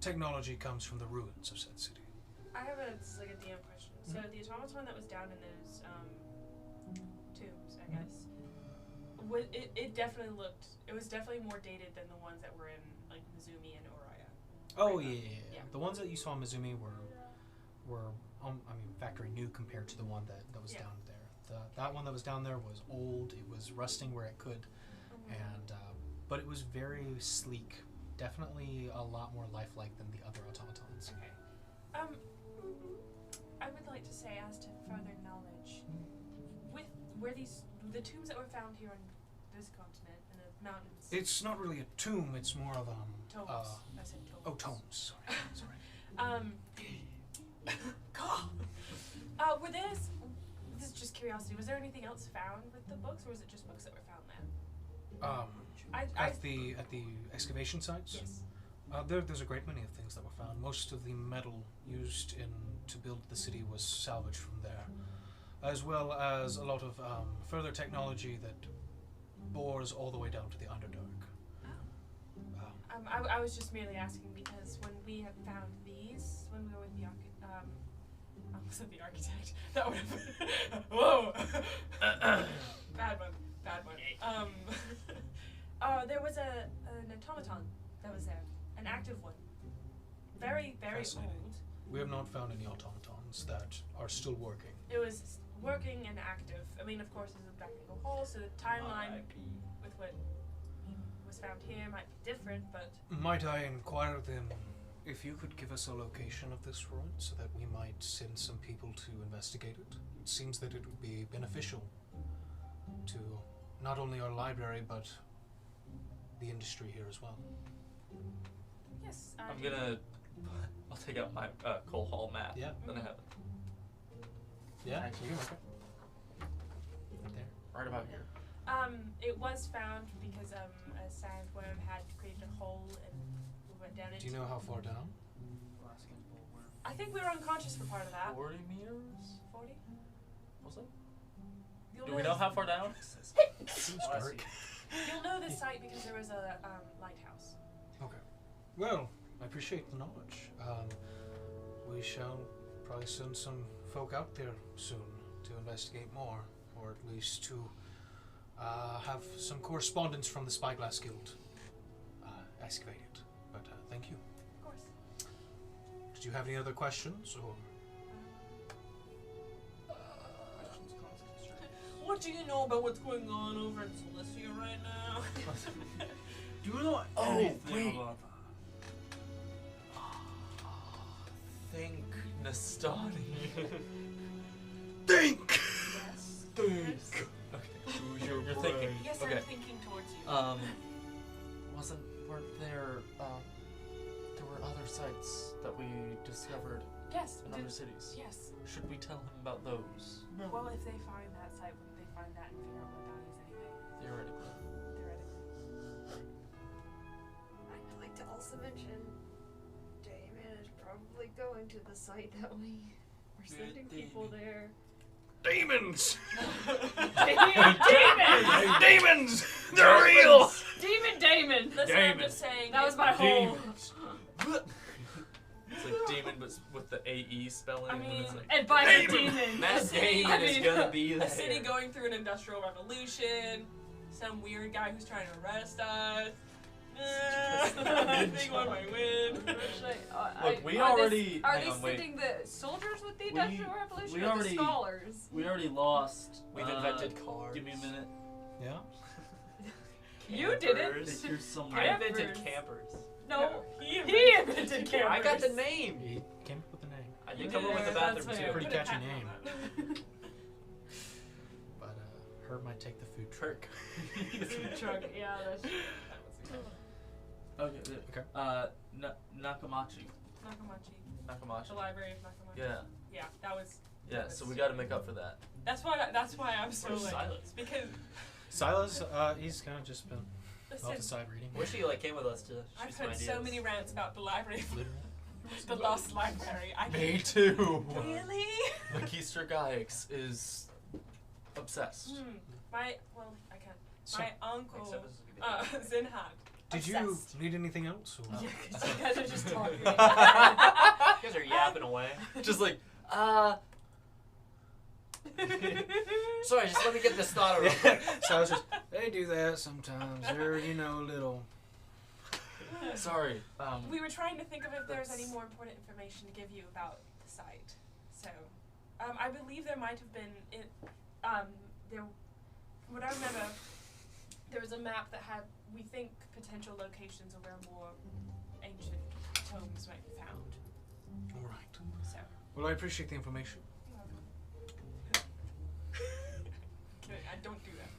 technology comes from the ruins of said city. I have a DM question. So the automaton that was down in those tombs, I guess, it definitely looked. It was definitely more dated than the ones that were in like Mizumi and Oriya. Oh Right. yeah. The ones that you saw in Mizumi were factory new compared to the one that was Yeah. down there. That one that was down there was old. It was rusting where it could, and but it was very sleek. Definitely a lot more lifelike than the other automatons. Okay. I would like to say, as to further knowledge, with the tombs that were found here on this continent in the mountains. It's not really a tomb. It's more of tomes. I said tomes. oh, tomes. Sorry. Were there? This is just curiosity. Was there anything else found with the books, or was it just books that were found there? At the excavation sites. Yes. There's a great many of things that were found. Most of the metal used to build the city was salvaged from there, as well as a lot of further technology that bores all the way down to the Underdark. I was just merely asking because when we had found these, when we were with the I said the architect. That would have. Whoa. Bad one. There was an automaton that was there, an active one. Very, very Fascinating. old. We have not found any automatons that are still working. It was working and active. I mean, of course, it's a technical hole, so the timeline with what was found here might be different, but Might I inquire then if you could give us a location of this ruin so that we might send some people to investigate it? It seems that it would be beneficial to not only our library but the industry here as well. yes. I'll take out my coal hall map. Yeah. Then I have it Yeah. Actually, You can mark it. Right there. right about here. It was found because a sandworm had created a hole and we went down into. Do you know how far down? I think we were unconscious for part of that. 40 meters? 40. Was it? You'll Do we know how far down? Seems dark. You'll know this site because there was a lighthouse. Okay. Well, I appreciate the knowledge. We shall probably send some folk out there soon to investigate more, or at least to have some correspondence from the Spyglass Guild excavate it. But thank you. Of course. Did you have any other questions, or? What do you know about what's going on over in Cilicia right now? Do you know anything wait. about Think, Nastani. Think! Yes. Think. Okay. You're thinking. Yes, Okay. I'm thinking towards you. Weren't there, there were other sites that we discovered Yes. in other cities. Yes. Should we tell him about those? Well, if they find that site, wouldn't they find that and figure out what that is anyway? Theoretically. Theoretically. I'd like to also mention Damon is probably going to the site that we were sending people there. Demons! Demon! Demons! They're real! Damon! Listen, I'm just saying. That was my whole. It's like demon, but with the AE spelling. I mean, it's like, And by the Damon! demon. Matt city- Damon I is mean, gonna be there. A city going through an industrial revolution. Some weird guy who's trying to arrest us. I think one might win. Look, we are already. Are hang they on, wait. sending the soldiers with the Industrial Revolution we or already- the scholars? We already lost. We've invented cars. Give me a minute. Yeah? You did it. Campers. Here's some. I invented Campers. campers. No, he he invented campers. I got the name. He came up with the name. I You did come up with the did, bathroom that's too. fair. Pretty Put a catchy patent on name. that. But Herb might take the food truck. Food truck, yeah, that's Okay. Okay. Nakamachi. Nakamachi. Nakamachi. The Library of Nakamachi. Yeah. Yeah, that was. Yeah. So we got to make up for that. That's why I'm so Where's like. Silas? Because Silas, he's kind of just been off listen, the side reading. Wish he came with us to shoot I've some heard ideas. so many rants about the library, Literally. the lost library. I Me too. really. Magister Gaix is obsessed. I can't. So, My uncle, Except this is gonna be the Zinhad. did you obsessed. need anything else? Or? You guys are just talking. You guys are yapping away. Just like, Sorry, just let me get this thought real quick. Silas just, they do that sometimes. They're, little. sorry. We were trying to think of if there's any more important information to give you about the site. So, I believe there might have been what I remember, there was a map that had, we think, potential locations of where more ancient tomes might be found. All right. So, Well, I appreciate the information. kidding, I don't do that.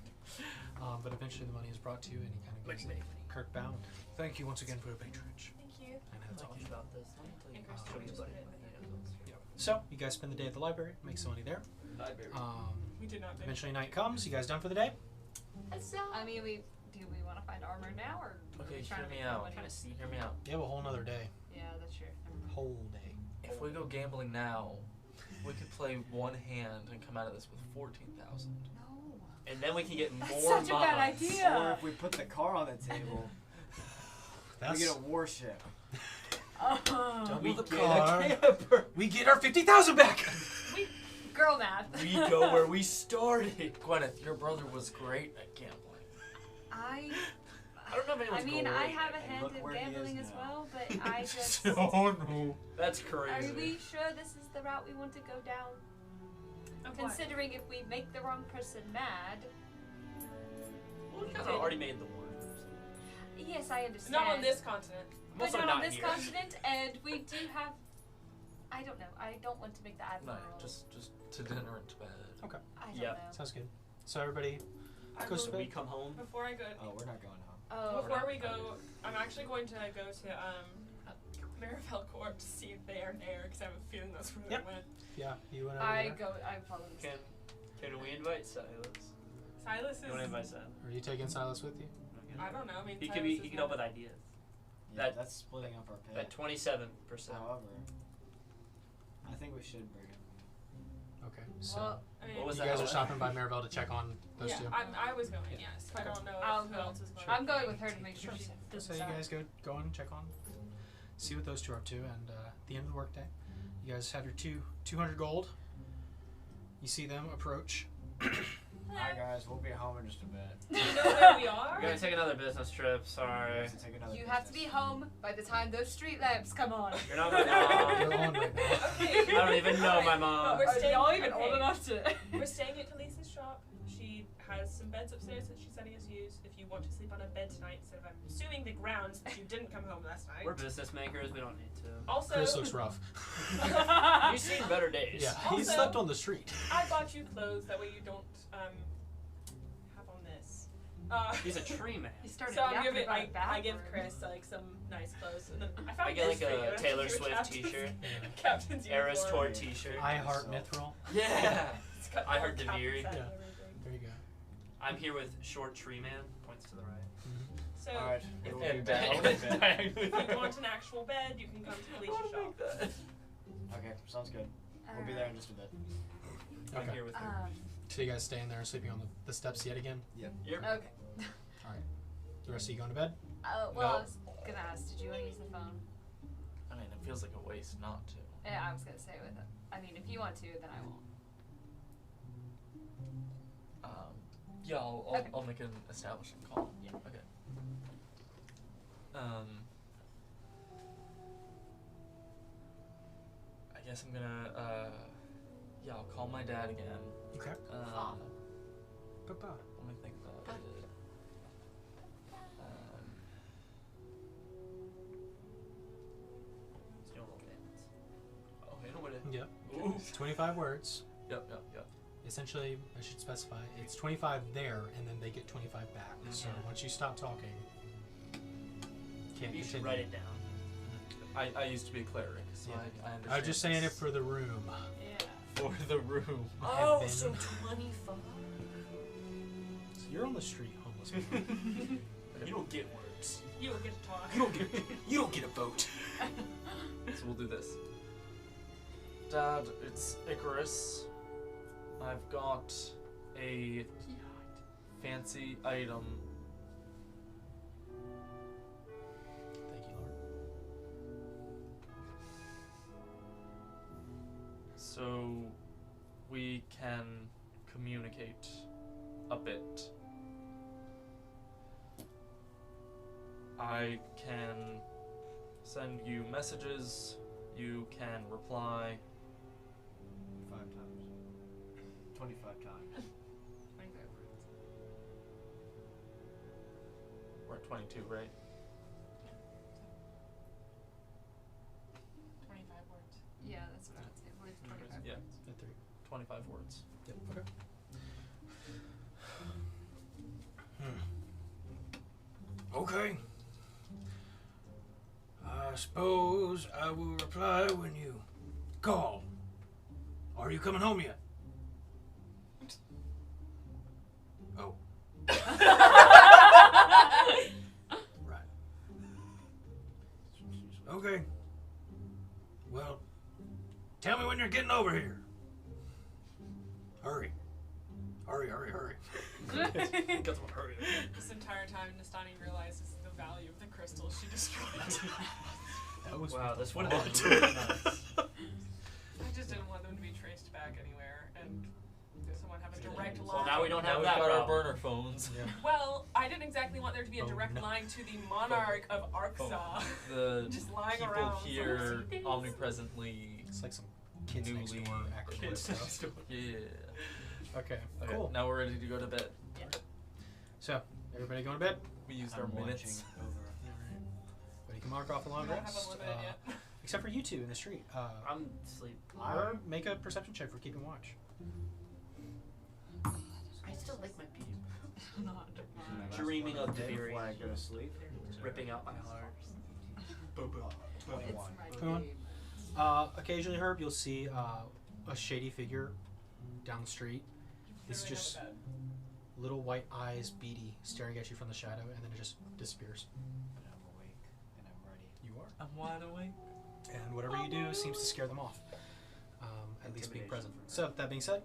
But eventually the money is brought to you and he kind of gets Kirk bound. Thank you once again for your patronage. Thank you. And have a good about this. Let me tell you. And Chris Show told me you, just buddy. put it in the So you guys spend the day at the library, make some money there. Library. We did not. Eventually night comes. You guys done for the day? I mean, do we want to find armor now, or are Okay, we trying hear to me make more out. money? Hear me out. You have a whole nother day. Yeah, that's true. Never mind. Whole day. If we go gambling now, we could play one hand and come out of this with 14,000. No. And then we can get That's more such a bad mods. idea. Or if we put the car on the table, we get a warship. Double We the get car. a camper. We get our 50,000 back. Girl math. We go where we started. Gwyneth, your brother was great at gambling. I don't know if anyone's I mean, great I at have a gambling. hand look in where he gambling is as now. well, but I just. no. That's Are crazy. we sure this is the route we want to go down? Of what? Considering if we make the wrong person mad. Well, we kind of already made the word. Yes, I understand. Not on this continent. I'm But also not on not this here. continent, and we do have. I don't know. I don't want to make the No, admiral. just to dinner and to bed. I don't Yeah. know. Sounds good. So everybody, I Go will- spend- When we come home, Before I go, Oh, we're not going home. Oh. before we go, I'm actually going to go to Marivelle Court to see if they are there because I have a feeling that's where Yep. they went. yeah, you went over I there. go. I follow this. can we invite Silas? Silas You want to is. invite Silas? Are you taking Silas with you? I don't know. I mean, He Silas could be. is He could help not- with ideas. Yeah, That- that's splitting up our pay. At 27%. However, I think we should bring him. Okay. So Well, I mean, What was you that? guys are stopping by Maribel to check on those yeah, two. I was going. Yes, I don't know I'll who go. else is going. I'm going with her to make sure she So doesn't you die. guys go on, check on, see what those two are up to, and at the end of the workday, you guys have your 200 gold. You see them approach. Hi guys, we'll be home in just a bit. Do you know where we We're are? gonna take another business trip. We Sorry. have to take another You have to be business. home by the time those street lamps come on. You're not my You're mom. on right now. Okay. I don't even know my Alright. mom. We're Are staying- y'all even okay. old enough to? We're staying at Khalees's shop. She has some beds upstairs that she's letting us use. If you want to sleep on a bed tonight, instead of I'm assuming the grounds since you didn't come home last night. We're business makers. We don't need to. Also, Chris looks rough. You've seen better days. Yeah, he Also- slept on the street. I bought you clothes that way you don't have on this. He's a tree man. He started So I'm yapping giving, about I a give bathroom. Chris like some nice clothes, and then I found I get this like for you. a It's Taylor your Swift captain's- T-shirt. Captain's Eras uniform. Tour T-shirt. I heart Mythril. Yeah. It's got I heard the captain's Deviri. hat and Yeah. everything. There you go. I'm here with short tree man. Points to the right. So Alright, we will be And back. if you want an actual bed, you can come to Khalees's shop. Okay, sounds good. We'll be there in just a bit. I'm Okay. here with her. So you guys staying there, sleeping on the steps yet again? Yep. Okay. The rest of you going to bed? Well, No. I was gonna ask, did you want to use the phone? I mean, it feels like a waste not to. Yeah, I was gonna say with it. I mean, if you want to, then I won't. Yeah, I'll Okay. I'll make an establishing call. Yeah. Okay. I guess I'm gonna yeah, I'll call my dad again. Okay. Papa. Let me think about it. Still okay. Oh, hey, no, wait. Yep. Ooh. 25 words. Yep. Essentially, I should specify, it's 25 there, and then they get 25 back. So once you stop talking, can't You should continue. write it down. I used to be a cleric, so Yeah. I understand. I'm just saying it this. for the room. Yeah. for the room. Oh, so 25. So you're on the street, homeless people. You don't get words. You will get to talk. You don't get a vote. So we'll do this. Dad, it's Icarus. I've got a fancy item. Thank you, Lord. So we can communicate a bit. I can send you messages, you can reply. 5 times. 25 times. We're at 22, right? 25 words. Yeah, that's what I would say. What is 25 Yeah. words? At 3. 25 words. Yep. Okay. Okay. suppose I will reply when you call. Are you coming home yet? Oh. Right. Okay. Well, tell me when you're getting over here. Hurry. Hurry, hurry, hurry. This entire time, Nastani realizes the value of the crystals she destroyed. That was Wow, this one fun. is really nice. I just didn't want them to be traced back anywhere and someone have a direct line. Well, now we don't Now have we've that got our problem. burner phones. Yeah. Well, I didn't exactly want there to be a Oh, direct no. line to the monarch of Arkansas. The Just lying people around. here So- omnipresently. It's like some kids next Newly- door acting Kids stuff. next door. Yeah. Okay, Okay, cool. now we're ready to go to bed. So, everybody going to bed? We used I'm our watching minutes. over. But you can mark off a long We don't have rest. unlimited yet. Except for you two in the street. I'm asleep. Herb, make a perception check for keeping watch. I still like my beauty. Not Dreaming of Day delirium. before I go to sleep. Ripping out my heart. It's 21. my Come on. game. Occasionally, Herb, you'll see a shady figure down the street. It's Literally just have a bed. little white eyes, beady, staring at you from the shadow, and then it just disappears. But I'm awake and I'm ready. You are. I'm wide awake. And whatever you do seems to scare them off. At least being present. Intimidation. So, that being said,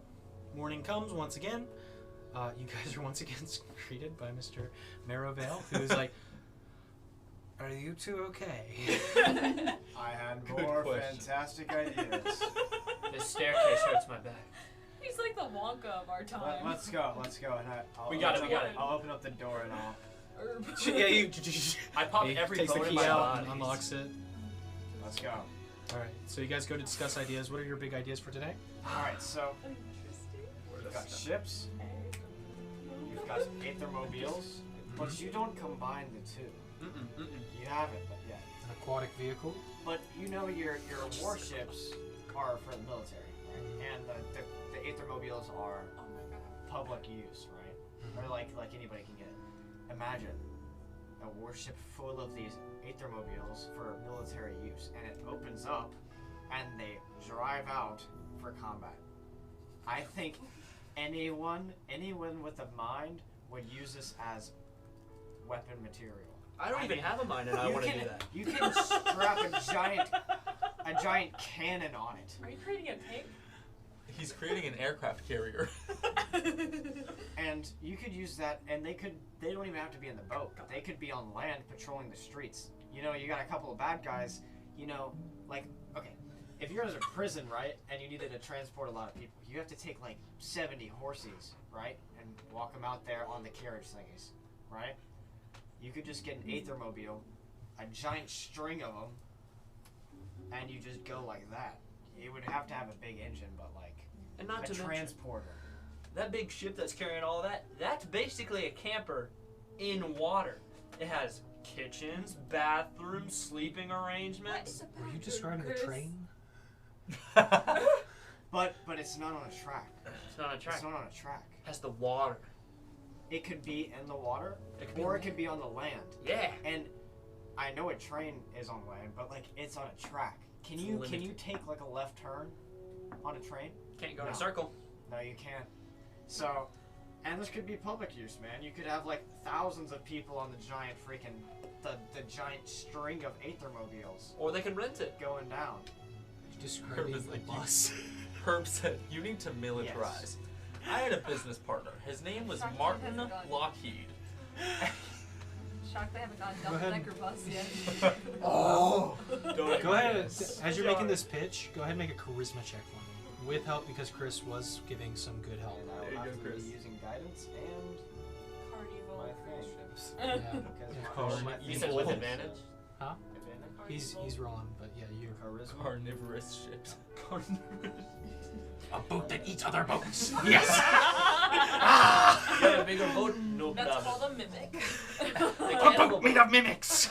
morning comes once again. You guys are once again greeted by Mr. Marrowvale, who's like, "Are you two okay?" I had Good more question. fantastic ideas. This staircase hurts my back. He's like the Wonka of our time. Let's go. And I'll We got it, open we up- got it. I'll open up the door and I'll. Yeah, you. I popped He every takes the bone in key my out body. and unlocks it. Let's go. All right, so you guys go to discuss ideas. What are your big ideas for today? All right, so Interesting. you've got ships, you've got aethermobiles, but you don't combine the two. You haven't, but yet. An aquatic vehicle. But you know your warships are for the military, right? And the aethermobiles are Oh my god. public use, right? Or like anybody can get it. Imagine a warship full of these aethermobiles for military use, and it opens up, and they drive out for combat. I think anyone with a mind would use this as weapon material. I don't even have a mind and I want to do that. You can strap a giant cannon on it. Are you creating a tank? He's creating an aircraft carrier. And you could use that, and they don't even have to be in the boat. They could be on land patrolling the streets. You know, you got a couple of bad guys, you know, like, okay, if you're in a prison, right, and you needed to transport a lot of people, you have to take like 70 horses, right, and walk them out there on the carriage thingies, right? You could just get an aethermobile, a giant string of them, and you just go like that. It would have to have a big engine, but like And not a to mention, transporter. that big ship that's carrying all that, that's basically a camper in water. It has kitchens, bathrooms, sleeping arrangements. Were you describing a train? But it's not on a track. It's not a track. It's not on a track. It has the water. It could be in the water, It could be or on it could be on the land. Yeah. And I know a train is on land, but like it's on a track. Can It's you limited. take like a left turn on a train? Can't go in No. a circle. No, you can't. So, and this could be public use, man. You could have like thousands of people on the giant freaking the giant string of aethermobiles Or they can rent it. going down. Describing is a like bus. Herb said, you need to militarize. I had a business partner. His name was Martin Lockheed. Shocked they haven't gotten Go ahead. double-decker bus yet. Oh! Go ahead. As you're making this pitch, go ahead and make a charisma check for me. With help, because Chris was giving some good help. And I There will you have go, to Chris. be using guidance and Carnival My cruise thing. ships. Yeah. because Carnival. my You said with Cool. advantage? Huh? advantage. He's rolling, but yeah, you. Charisma. Carnivorous ships. Carnivorous. A boat that eats other boats. Yes. You got a bigger boat? No That's problem. called a mimic. The A cannibal boat made of mimics.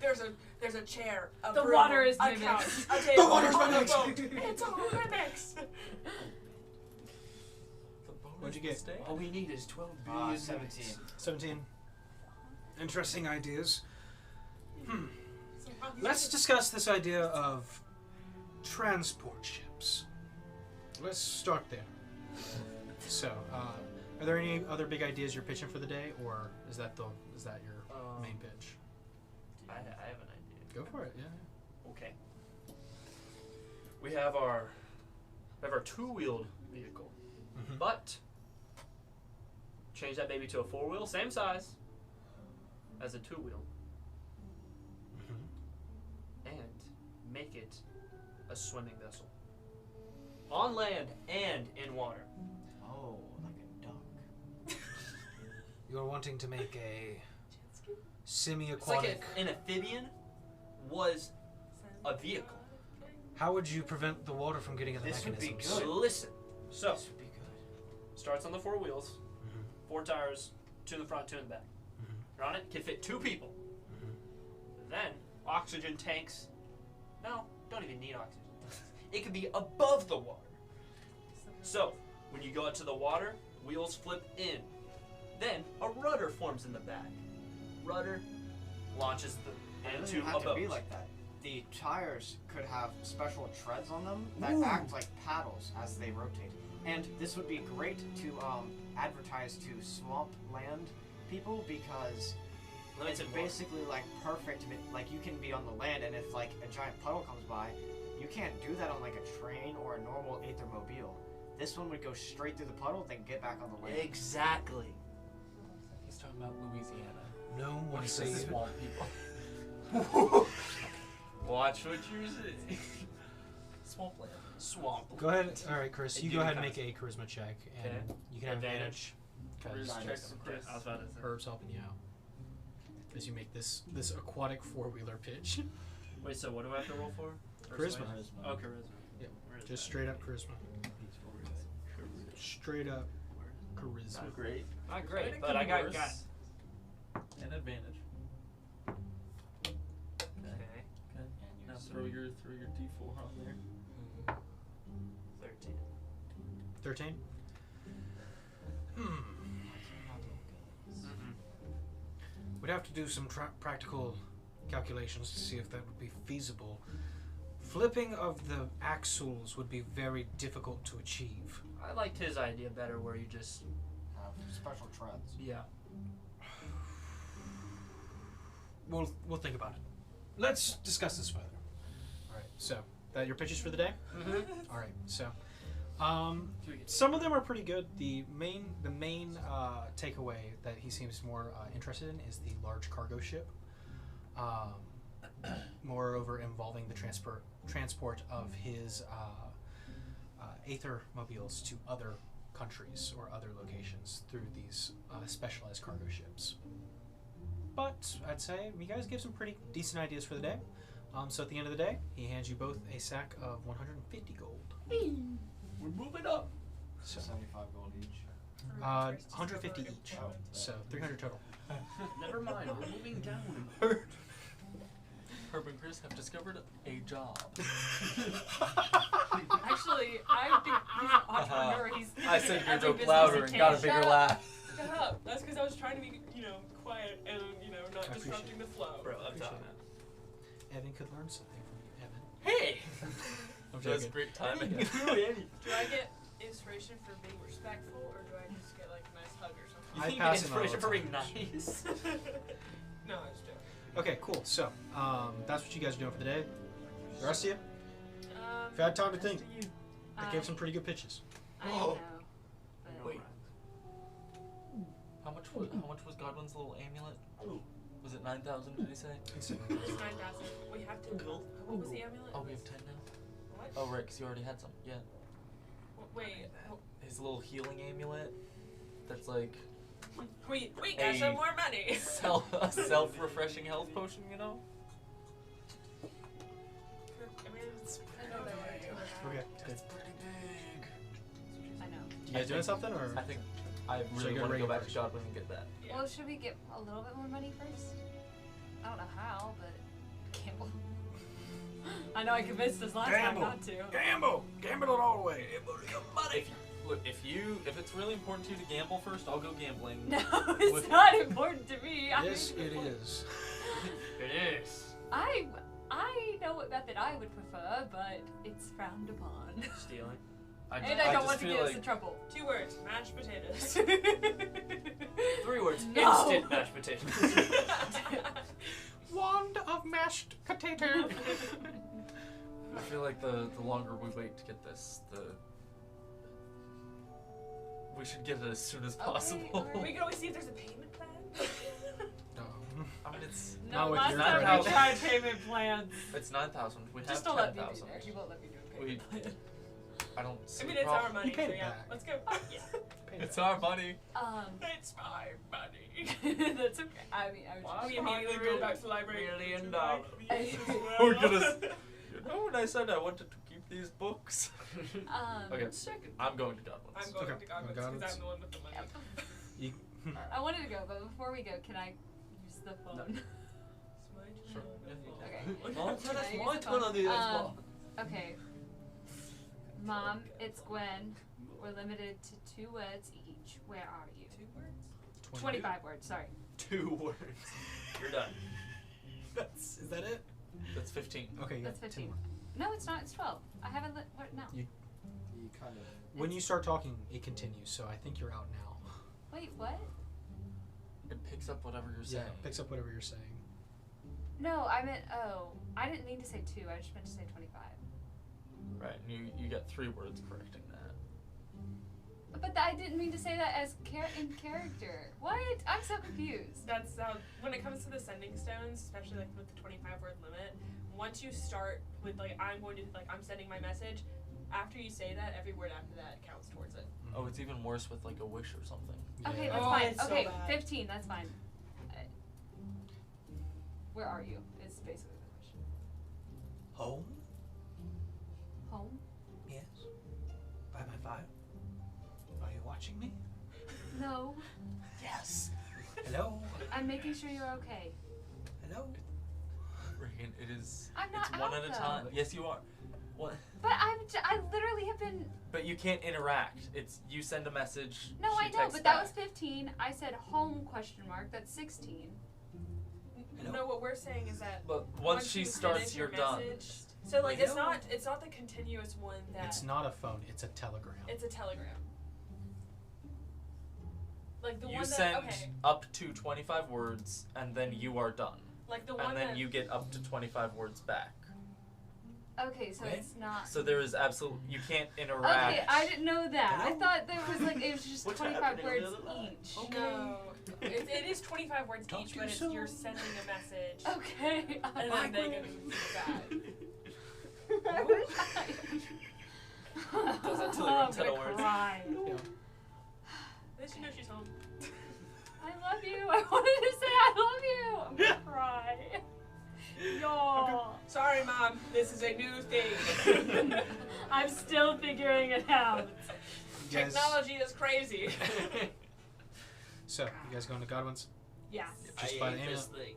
There's a chair. A The broom, water is a mimics. couch, a table. The water's on mimics. boat. It's all mimics. What'd you get? All we need is 12 billion 17. 17. Interesting ideas. let's discuss this idea of transport ships. Let's start there. So, are there any other big ideas you're pitching for the day, or is that your main pitch? I have an idea. Go for it. Yeah. Okay. We have our two-wheeled vehicle, but change that baby to a four-wheel, same size as a two-wheel, and make it a swimming vessel on land and in water. Oh, like a duck. You're wanting to make a It's semi-aquatic. like an amphibian was a vehicle. How would you prevent the water from getting in the This would be mechanisms? good. Listen. So This would be good. starts on the four wheels, Mhm. 4 tires, 2 in the front, 2 in the back. Mhm. You're on it, can fit 2 people. Mhm. Then oxygen tanks. No, don't even need oxygen. It could be above the water. So when you go out to the water, wheels flip in. Then a rudder forms in the back. Rudder launches It into doesn't a have to boat. be like that. The tires could have special treads on them that Ooh. act like paddles as they rotate. And this would be great to advertise to swampland people because it's Limited water. basically like perfect. Like you can be on the land, and if like a giant puddle comes by, you can't do that on like a train or a normal aethermobile. This one would go straight through the puddle, then get back on the land. Exactly. He's talking about Louisiana. No one He says says swamp people. Watch what you're saying. Swampland. Swamp. Go ahead. All right, Chris. And You do go ahead and kind make a charisma check, and Okay. you can have advantage. Advantage. Charisma Because check Nice. from Chris. I was about to say. Herb's helping you out as you make this aquatic four-wheeler pitch. Wait, so what do I have to roll for? Charisma. Oh, charisma. Yep. Where is Just that? straight up charisma. Straight up charisma. Not great. Not It great, could but be I got worse. An advantage. Okay. Okay. Now throw your D4 on there. 13. 13. We'd have to do some practical calculations to see if that would be feasible. Flipping of the axles would be very difficult to achieve. I liked his idea better where you just, Have special treads. yeah. We'll think about it. Let's discuss this further. All right. So that your pitches for the day. All right. So, some of them are pretty good. The main takeaway that he seems more interested in is the large cargo ship. Moreover, involving the transport of his aether mobiles to other countries or other locations through these specialized cargo ships. But I'd say you guys give some pretty decent ideas for the day. So at the end of the day, he hands you both a sack of 150 gold. We're moving up. So 75 gold each. 150 each. Oh, So 300 total. Never mind, we're moving down. Herb and Khriss have discovered a job. Actually, I think he's an entrepreneur. He's I said your every joke business louder he and can. got a bigger Shut up. laugh. Shut up. That's because I was trying to be, quiet and, not I appreciate disrupting the flow. Bro, I'm Appreciate telling it. Evan could learn something from you, Evan. Hey! I'm That's joking. great timing. Do I get inspiration for being respectful, or do I just get, like, a nice hug or something? You I think pass him all inspiration the for being time. nice? No, I was joking. Okay, cool. So that's what you guys are doing for the day. The rest of you, If you had time to think, I I gave some pretty good pitches. I know. But Wait. How much was Godwin's little amulet? Was it 9,000? Did he say? It's 9,000. We have to. What was the amulet? Oh, we have 10 now. What? Oh, right, because you already had some. Yeah. Wait. His little healing amulet. That's like We got some more money. a self-refreshing health potion, you know? I mean, it's I know they were too. Okay, good. It's pretty big. I know. You guys doing something, or I think I So really you want gotta to go rate back first. to Godwin and get that. yeah. Well, should we get a little bit more money first? I don't know how, but gamble. I know I convinced us last time not to. gamble it all the way. If it's really important to you to gamble first, I'll go gambling. No, it's not important to me. Yes, it is. It is. I I know what method I would prefer, but it's frowned upon. Stealing. And I don't want to feel get us like in trouble. 2 words. Mashed potatoes. 3 words. No. Instant mashed potatoes. Wand of mashed potato. I feel like the longer we wait to get this, we should get it as soon as possible. alright. We can always see if there's a payment plan. I mean, it's Not with last your time credit. we tried payment plans. it's 9,000. We Just have don't let me be 10,000. there. He won't let me do a We- payment plan. I don't see I mean, a it's problem. our money, You paid so it yeah. back. Let's go. Yeah. It's our money. It's my money. That's okay. I mean, I was Wow, just we immediately go back to the library. $1 million. We're gonna. You know when I said I wanted to keep these books? Okay, Second. I'm going to Godwin's. I'm going Okay, to Godwin's Godwin's. because I'm the one with the money. You, I wanted to go, but before we go, can I use the phone? Sure. Okay. Well, Can I use my the turn phone? on the Xbox. Okay. Mom, it's Gwen. We're limited to 2 words each. Where are you? 2 words? 25 words, sorry. 2 words. You're done. is that it? That's 15. Okay, you That's got 15. 10 more. No, it's not. It's 12. I haven't what now? You- You kind of. When you start talking, it continues, so I think you're out now. Wait, what? It picks up whatever you're Yeah, saying. it picks up whatever you're saying. No, I meant, I didn't mean to say 2. I just meant to say 25. Right, and you got 3 words correcting that. But I didn't mean to say that as in character. What? I'm so confused. That's when it comes to the sending stones, especially like with the 25 word limit. Once you start with like I'm sending my message, after you say that, every word after that counts towards it. Oh, it's even worse with like a wish or something. Okay, Yeah. that's Oh, fine. it's so Okay, bad. 15, that's fine. Where are you? Is basically the question. Home? Home? Yes. 5 by 5. Are you watching me? No. Yes. Hello? I'm making sure you're okay. Hello? Reagan, it is. I'm not it's one out, at a though. time. Yes, you are. What? But I literally have been. But you can't interact. It's you send a message. No, she I know, texts but that was back. 15. I said home question mark. That's 16. Hello? No, what we're saying is that But once she you starts, finish you're your done. message, so like Hello? it's not the continuous one that It's not a phone, it's a telegram. it's a telegram. Like the You one send that okay, up to 25 words, and then you are done. like the one And then that you get up to 25 words back. Okay, so Okay. it's not. So there is you can't interact. Okay, I didn't know that. I Hello? thought there was like it was just What's 25 happening on the words other line? each. no, it is 25 words Don't each, do but it's so. you're sending a message, Okay. and then they get back. I wish Does that tell you I'm in 10 gonna words? cry. Yeah. At least you know she's home. I love you. I wanted to say I love you. I'm gonna cry. Y'all. Sorry, Mom. This is a new thing. I'm still figuring it out. You guys, Technology is crazy. so, you guys going to Godwin's? Yeah. Just I by the ate this amulet? thing.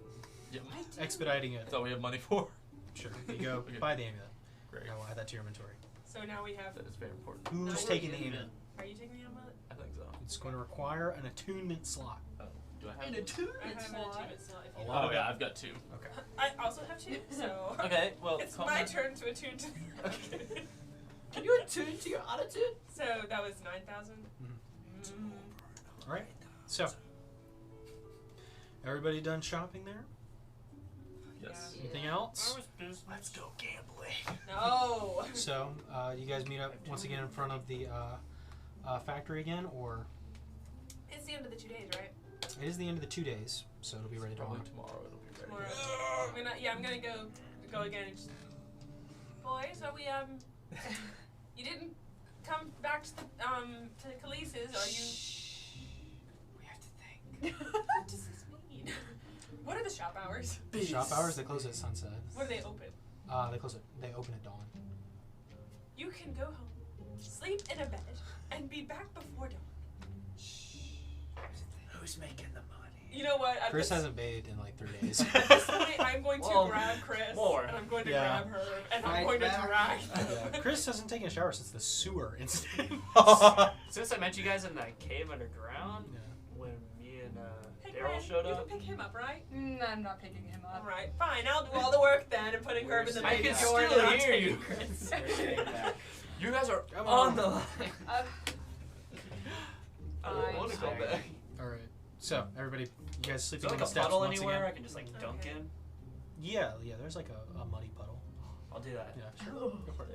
Yep. Expediting it. That's all we have money for. Sure. You go Okay. buy the amulet. Great. I will add that to your inventory. So now we have. That is very important. Who's we're taking the getting amulet? Are you taking the amulet? I think so. It's going to require an attunement slot. Do I have? In a tune I have an slot. attunement slot. If A you lot Oh of yeah, it. I've got 2. Okay. I also have 2, so. Okay, well, It's call my me. turn to attune to. Okay. Can you attune to your attitude? So that was 9,000. All right. So, everybody done shopping there? Yes. Anything else? Let's go gambling. No. So, you guys meet up once again in front of the factory again, or It's the end of the 2 days, right? it is the end of the 2 days, so it'll be ready to Probably on. tomorrow it'll be ready. Tomorrow. I'm gonna go again and just. Boys, are we you didn't come back to the to Khalees's, are you? We have to think. What does this mean? What are the shop hours? Shop hours, they close at sunset. What do they open? They open at dawn. You can go home, sleep in a bed, and be back before dawn. Who's making the money? You know what? Chris hasn't bathed in like 3 days. At this point, I'm going to Well, grab Chris, more. and I'm going to Yeah. grab her, and I'm Right going to back. drag Yeah, them. Chris hasn't taken a shower since the sewer incident. Since I met you guys in that cave underground, Yeah. when me and Hey, Daryl Grant, showed you up. can pick him up, right? I'm not picking him up. Alright, fine. I'll do all the work then and putting Herb in the I baby can door. still and I'll hear take you. Chris. We're staying back. You guys are Come on on. the line. I don't want to go Fine. back. All right. So everybody, you guys Is sleeping there on like the a steps puddle once anywhere again? I can just like dunk Okay. in? Yeah. There's like a muddy puddle. I'll do that. Yeah, sure. Go for it.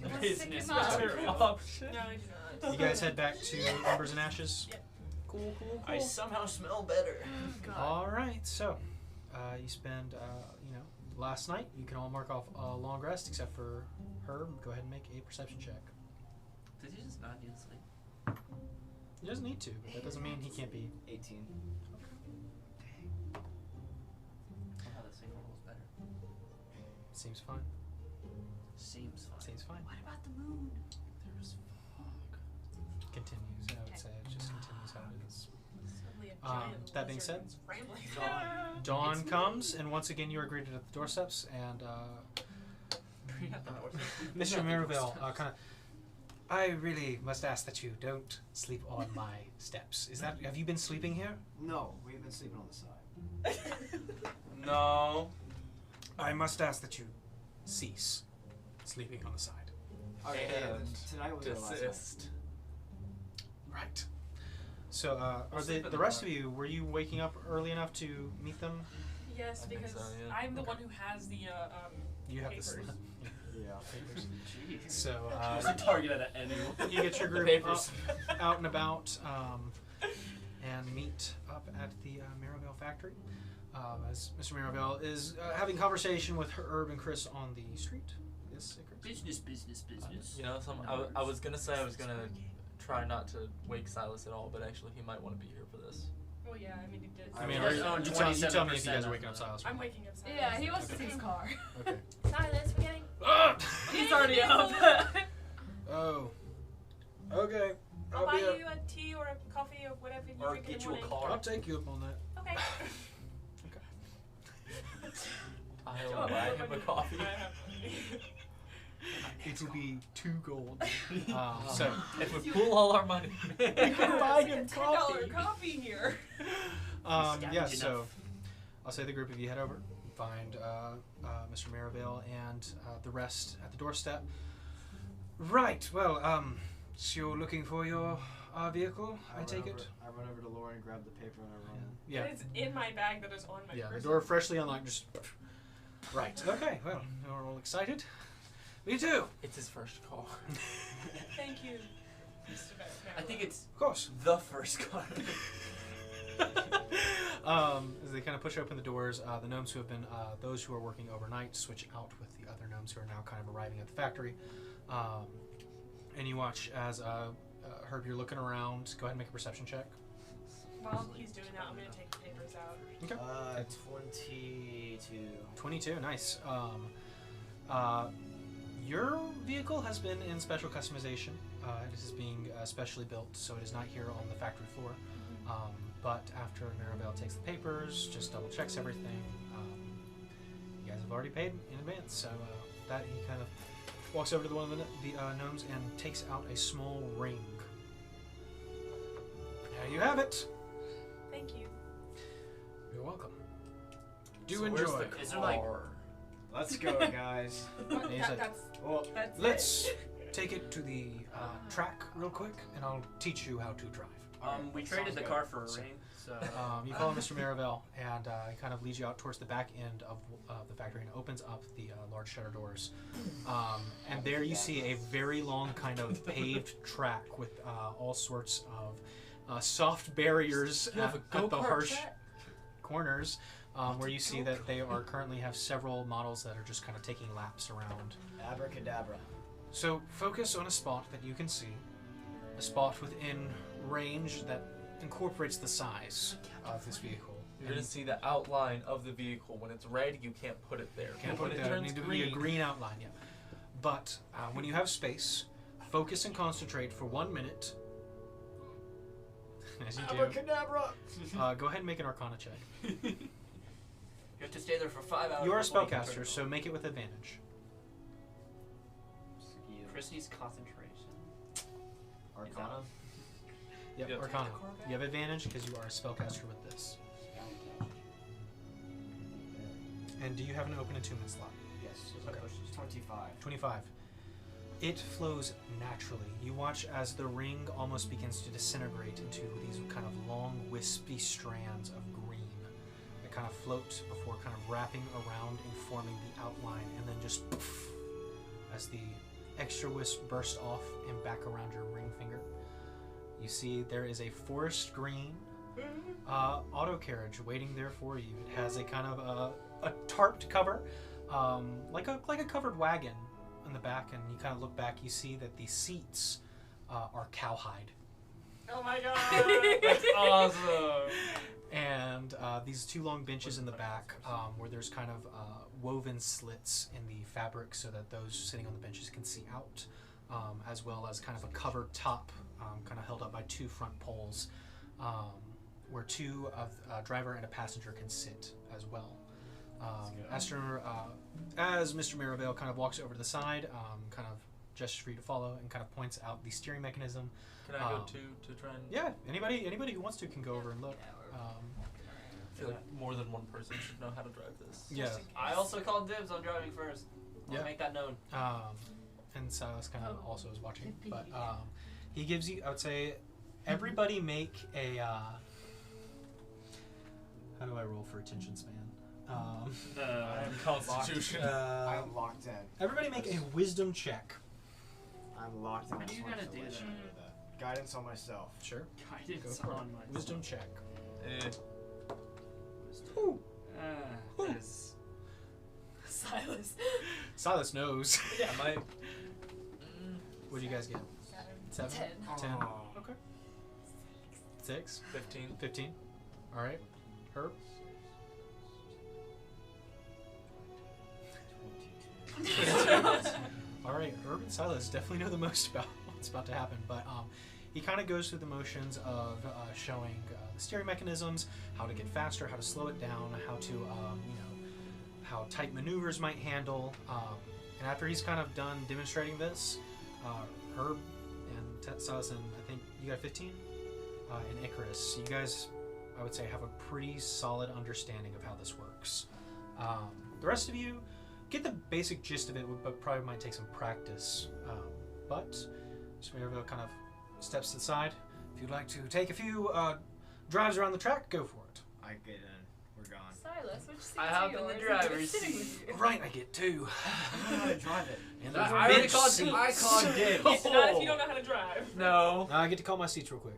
You wanna stick Business him up? material. No, I do not. You guys head back to Embers and Ashes. Yep. Cool. I somehow smell better. All right. So, you spend, last night. You can all mark off a long rest except for Herb. Go ahead and make a perception check. Did he just not need to sleep? He doesn't need to, but that doesn't mean he can't be. 18. Somehow the single roll is better. Seems fine. Seems fine. Seems fine. What about the moon? There's fog. Continues. I would say it just continues how it is. Suddenly a Um, giant that being lizard said, is rambling. Dawn comes, and once again you are greeted at the doorsteps, and Mr. Mirabelle kind of. I really must ask that you don't sleep on my steps. Have you been sleeping here? No, we've been sleeping on the side. No. I must ask that you cease sleeping on the side. Okay, And tonight was our last night. desist. Right. So, are sleep in the the rest of park. you? Were you waking up early enough to meet them? Yes, I think because so, yeah. I'm the Okay. one who has the You have papers. the slip. Yeah. Papers. Jeez. So, Who's the target of that anyone? you get your The group papers. out and about, and meet up at the Mirabelle factory. As Mr. Mirabelle is having conversation with Herb and Khriss on the street. Yes, Chris? Business. You know, I was gonna say I was gonna try not to wake Silas at all, but actually he might want to be here for this. Well, yeah, I mean, he did. I mean, Yeah, are it's you, on you tell me if you guys are 27% waking up Silas. I'm waking up. Silas. Yeah, he wants to see his car. Okay. Silas, we're getting. He's already up. Oh. Okay. I'll I'll buy be you up. a tea or a coffee or whatever you Or drink in get the you a morning. car. I'll take you up on that. Okay. I'll buy him a coffee. I have money. It will be 2 gold. So If we pool all our money, you can buy It's like a him $10 coffee here. Yeah, Scavenge so enough. I'll say the group of you head over, find Mr. Mirabelle and the rest at the doorstep. Right, well, so you're looking for your vehicle, I take it? I run over to Laura and grab the paper and I run. Yeah. It's in my bag that is on my Yeah, the person. door freshly unlocked, just... Right, okay, well, you're all excited? Me too! it's his first car. Thank you, Mr. I think it's Of course. the first car. As they kind of push open the doors, the gnomes who have been, those who are working overnight switch out with the other gnomes who are now kind of arriving at the factory. And you watch as Herb, you're looking around. Go ahead and make a perception check. While he's doing that, I'm going to take the papers out. Okay. 22. 22, nice. Your vehicle has been in special customization. It is being specially built, so it is not here on the factory floor. But after Mirabelle takes the papers, just double checks everything. You guys have already paid in advance, so that he kind of walks over to one of the gnomes and takes out a small ring. There you have it. Thank you. You're welcome. Do So enjoy. Where's the Is there, like- car? Let's go, guys. And he's like, Well, That's let's take it to the track real quick, and I'll teach you how to drive. We Sounds traded the good. car for a So- ring, so You follow Mr. Mirabelle, and he kind of leads you out towards the back end of the factory and opens up the large shutter doors. And there you see a very long kind of paved track with all sorts of soft barriers You have a at the go-kart harsh track? corners, where you see that they are currently have several models that are just kind of taking laps around. abracadabra. So focus on a spot that you can see, a spot within range that incorporates the size of this vehicle. You're gonna see the outline of the vehicle. When it's red, you can't put it there. Can't When put it it there. It turns needs to be a green, green outline, yeah. But when you have space, focus and concentrate for 1 minute. As you do, Abracadabra. go ahead and make an Arcana check. you have to stay there for 5 hours. You are a before you can turn spellcaster, it so on. make it with advantage. Chris needs concentration. Arcana. Yep, Yep. Arcana. You have advantage because you are a spellcaster with this. And do you have an open attunement slot? Yes. Okay. 25. 25. It flows naturally. You watch as the ring almost begins to disintegrate into these kind of long, wispy strands of green that kind of float before kind of wrapping around and forming the outline, and then just poof, as the extra wisp burst off and back around your ring finger. You see there is a forest green auto carriage waiting there for you. It has a kind of a tarped cover, like a covered wagon in the back, and you kind of look back, you see that the seats are cowhide. Oh my god! That's awesome. And these two long benches in the back where there's kind of woven slits in the fabric so that those sitting on the benches can see out, as well as kind of a covered top kind of held up by two front poles where two of a driver and a passenger can sit as well. As Mr. Mirabelle kind of walks over to the side, kind of gestures for you to follow, and kind of points out the steering mechanism. Can I go too to try and? Yeah, anybody who wants to can go over and look. I feel like more than one person should know how to drive this. Yeah. I also called dibs on driving first. I'll make that known. And Silas kind of also is watching, but he gives you, I would say, everybody make a. How do I roll for attention span? Constitution. I'm locked in. Everybody make a wisdom check. I'm locked in. How are you gonna do that? Guidance on myself. Sure. Guidance Go for on it. my Wisdom check. Yes. Silas. Silas knows. Yeah, my. What do you guys get? 7? 10. Aw. Okay. 6? 15. 15. All right. Herb? 22. All right. Herb and Silas definitely know the most about what's about to happen, but he kind of goes through the motions of showing the steering mechanisms, how to get faster, how to slow it down, how to, how tight maneuvers might handle. And after he's kind of done demonstrating this, Herb and Silas, and I think you got 15, and Icarus, you guys, I would say, have a pretty solid understanding of how this works. The rest of you get the basic gist of it, but probably might take some practice. But Mr. Mirabelle kind of steps to the side. If you'd like to take a few drives around the track, go for it. I get in. We're gone. Silas, which seat I is hop in yours? the driver's Sitting seat. with you. Right, I get 2. I don't know how to drive it. And there's a I already bench called seat. I called dibs. Not if you don't know how to drive. No. Now I get to call my seats real quick.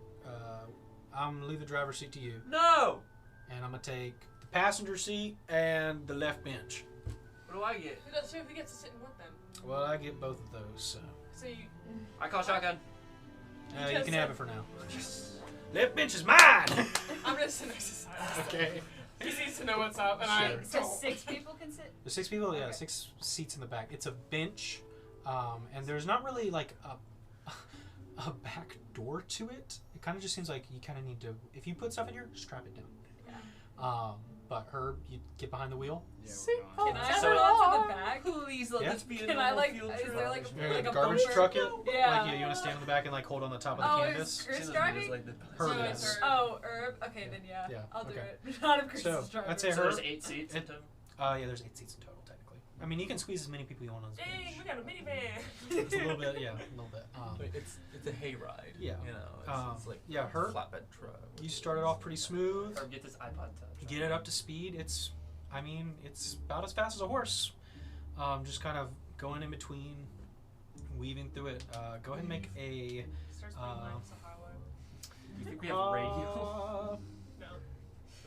I'm going to leave the driver's seat to you. No. And I'm going to take the passenger seat and the left bench. What do I get? Who gets to sit in with them? Well, I get both of those, so. So you. I call shotgun. You can have it for now. Yes. Left bench is mine! I'm gonna sit next to Silas. Okay. He needs to know what's up, and Sure. I So don't. 6 people can sit? There's 6 people, yeah, Okay. 6 seats in the back. It's a bench, and there's not really like a back door to it. It kind of just seems like you kind of need to, if you put stuff in here, strap it down. Yeah. But Herb, you get behind the wheel. Yeah, we're gone. Can I So- hold on to the back? Please let Yeah. this be a Can I normal like, field is trip. there like You're a, like gonna a garbage bumper? truck it? Yeah. Like you want to stand on the back and like hold on the top of the Oh, canvas? is Chris Scissors driving? is like the Herb No, is. it's Herb. Oh, Herb? Okay, then yeah. Yeah, I'll do okay. it. Not if Chris So, is driving. I'd say So Herb. there's 8 seats in It- total. Yeah, there's 8 seats in total, technically. I mean, you can squeeze as many people you want on this Dang, bench. we got a minivan. It's a little bit, yeah, a little bit. Wait, it's a hayride. Yeah. You know, it's like yeah, a Herb, flatbed truck. you started off pretty smooth. Or get this iPod Touch. Get it up to speed. It's about as fast as a horse. Just kind of going in between, weaving through it. Go ahead and make a. Starts being like it's a highway. You think we have a radio? No.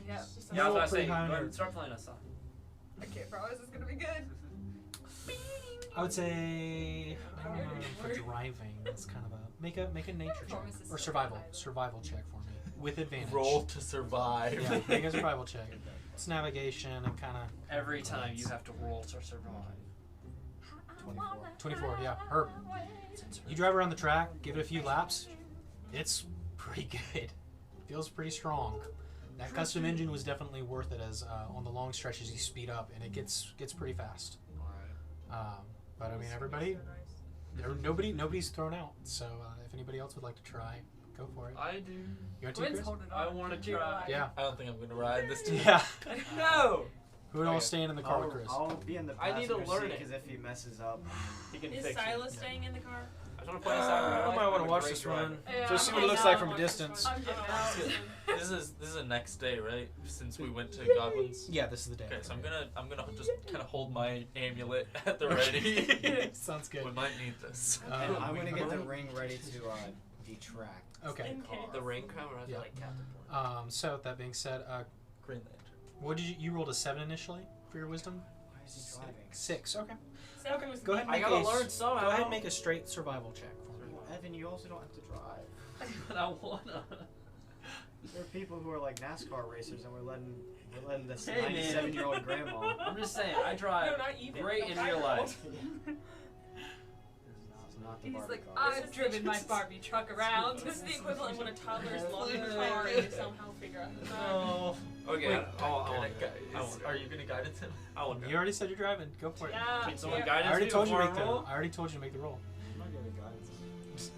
Yeah. It's just Yeah, I was Roll about to say, pretty go high on ahead your- and start playing a song. I can't promise it's gonna be good. I would say for driving, it's kind of a make a nature check Promise is or still survival check for me with advantage. Roll to survive. Yeah, make a survival check. It's navigation and kind of Every time you have to roll to survive. 24. Yeah, Herb. You drive around the track, give it a few laps. It's pretty good. Feels pretty strong. That custom engine was definitely worth it as on the long stretches you speed up and it gets pretty fast. But I mean, everybody, nobody's thrown out. So if anybody else would like to try, go for it. I do. You want to, Quinn's Chris? holding I on. want to Dear try. life. Yeah. I don't think I'm gonna ride this time. Yeah. No! Who would all stay in the car with Chris? I'll be in the I need to passenger learn seat it. because if he messes up, He can Is fix Silas it. staying in the car? I just want to play Cyber. I might want to watch this one. Yeah, Just see I'm what it looks getting like out. from a I'm watching distance. this one. I'm getting out. This is the next day, right? Since we went to Goblins. Yeah, this is the day. Okay, so I'm gonna just kind of hold my amulet at the ready. Sounds good. We might need this. and I'm we gonna get the might- ring ready to detract. Okay. In case. The ring crown, or Yeah. like Captain Point. So that being said, Green Lantern. what did you rolled a 7 initially for your wisdom? Why is he driving? 6. Okay. Seven was Go ahead and I make gotta a learn somehow. Go ahead and make a straight survival check for me. Evan, you also don't have to drive. But I wanna. There are people who are like NASCAR racers, and we're letting this Hey, man. 97-year-old grandma. I'm just saying, I drive No, not even. great A in real 5-year-old. life. It's not the He's Barbie like, car. I've driven my Barbie truck around. This is the equivalent of when a toddler's loving the car and you somehow figure out the car. No. Okay, Wait, I want are you gonna guide it to him? I want You already said you're driving. Go for it. Yeah. Can someone yeah. guide I us already told you to before make I the. roll? I already told you to make the roll. I'm not giving guidance.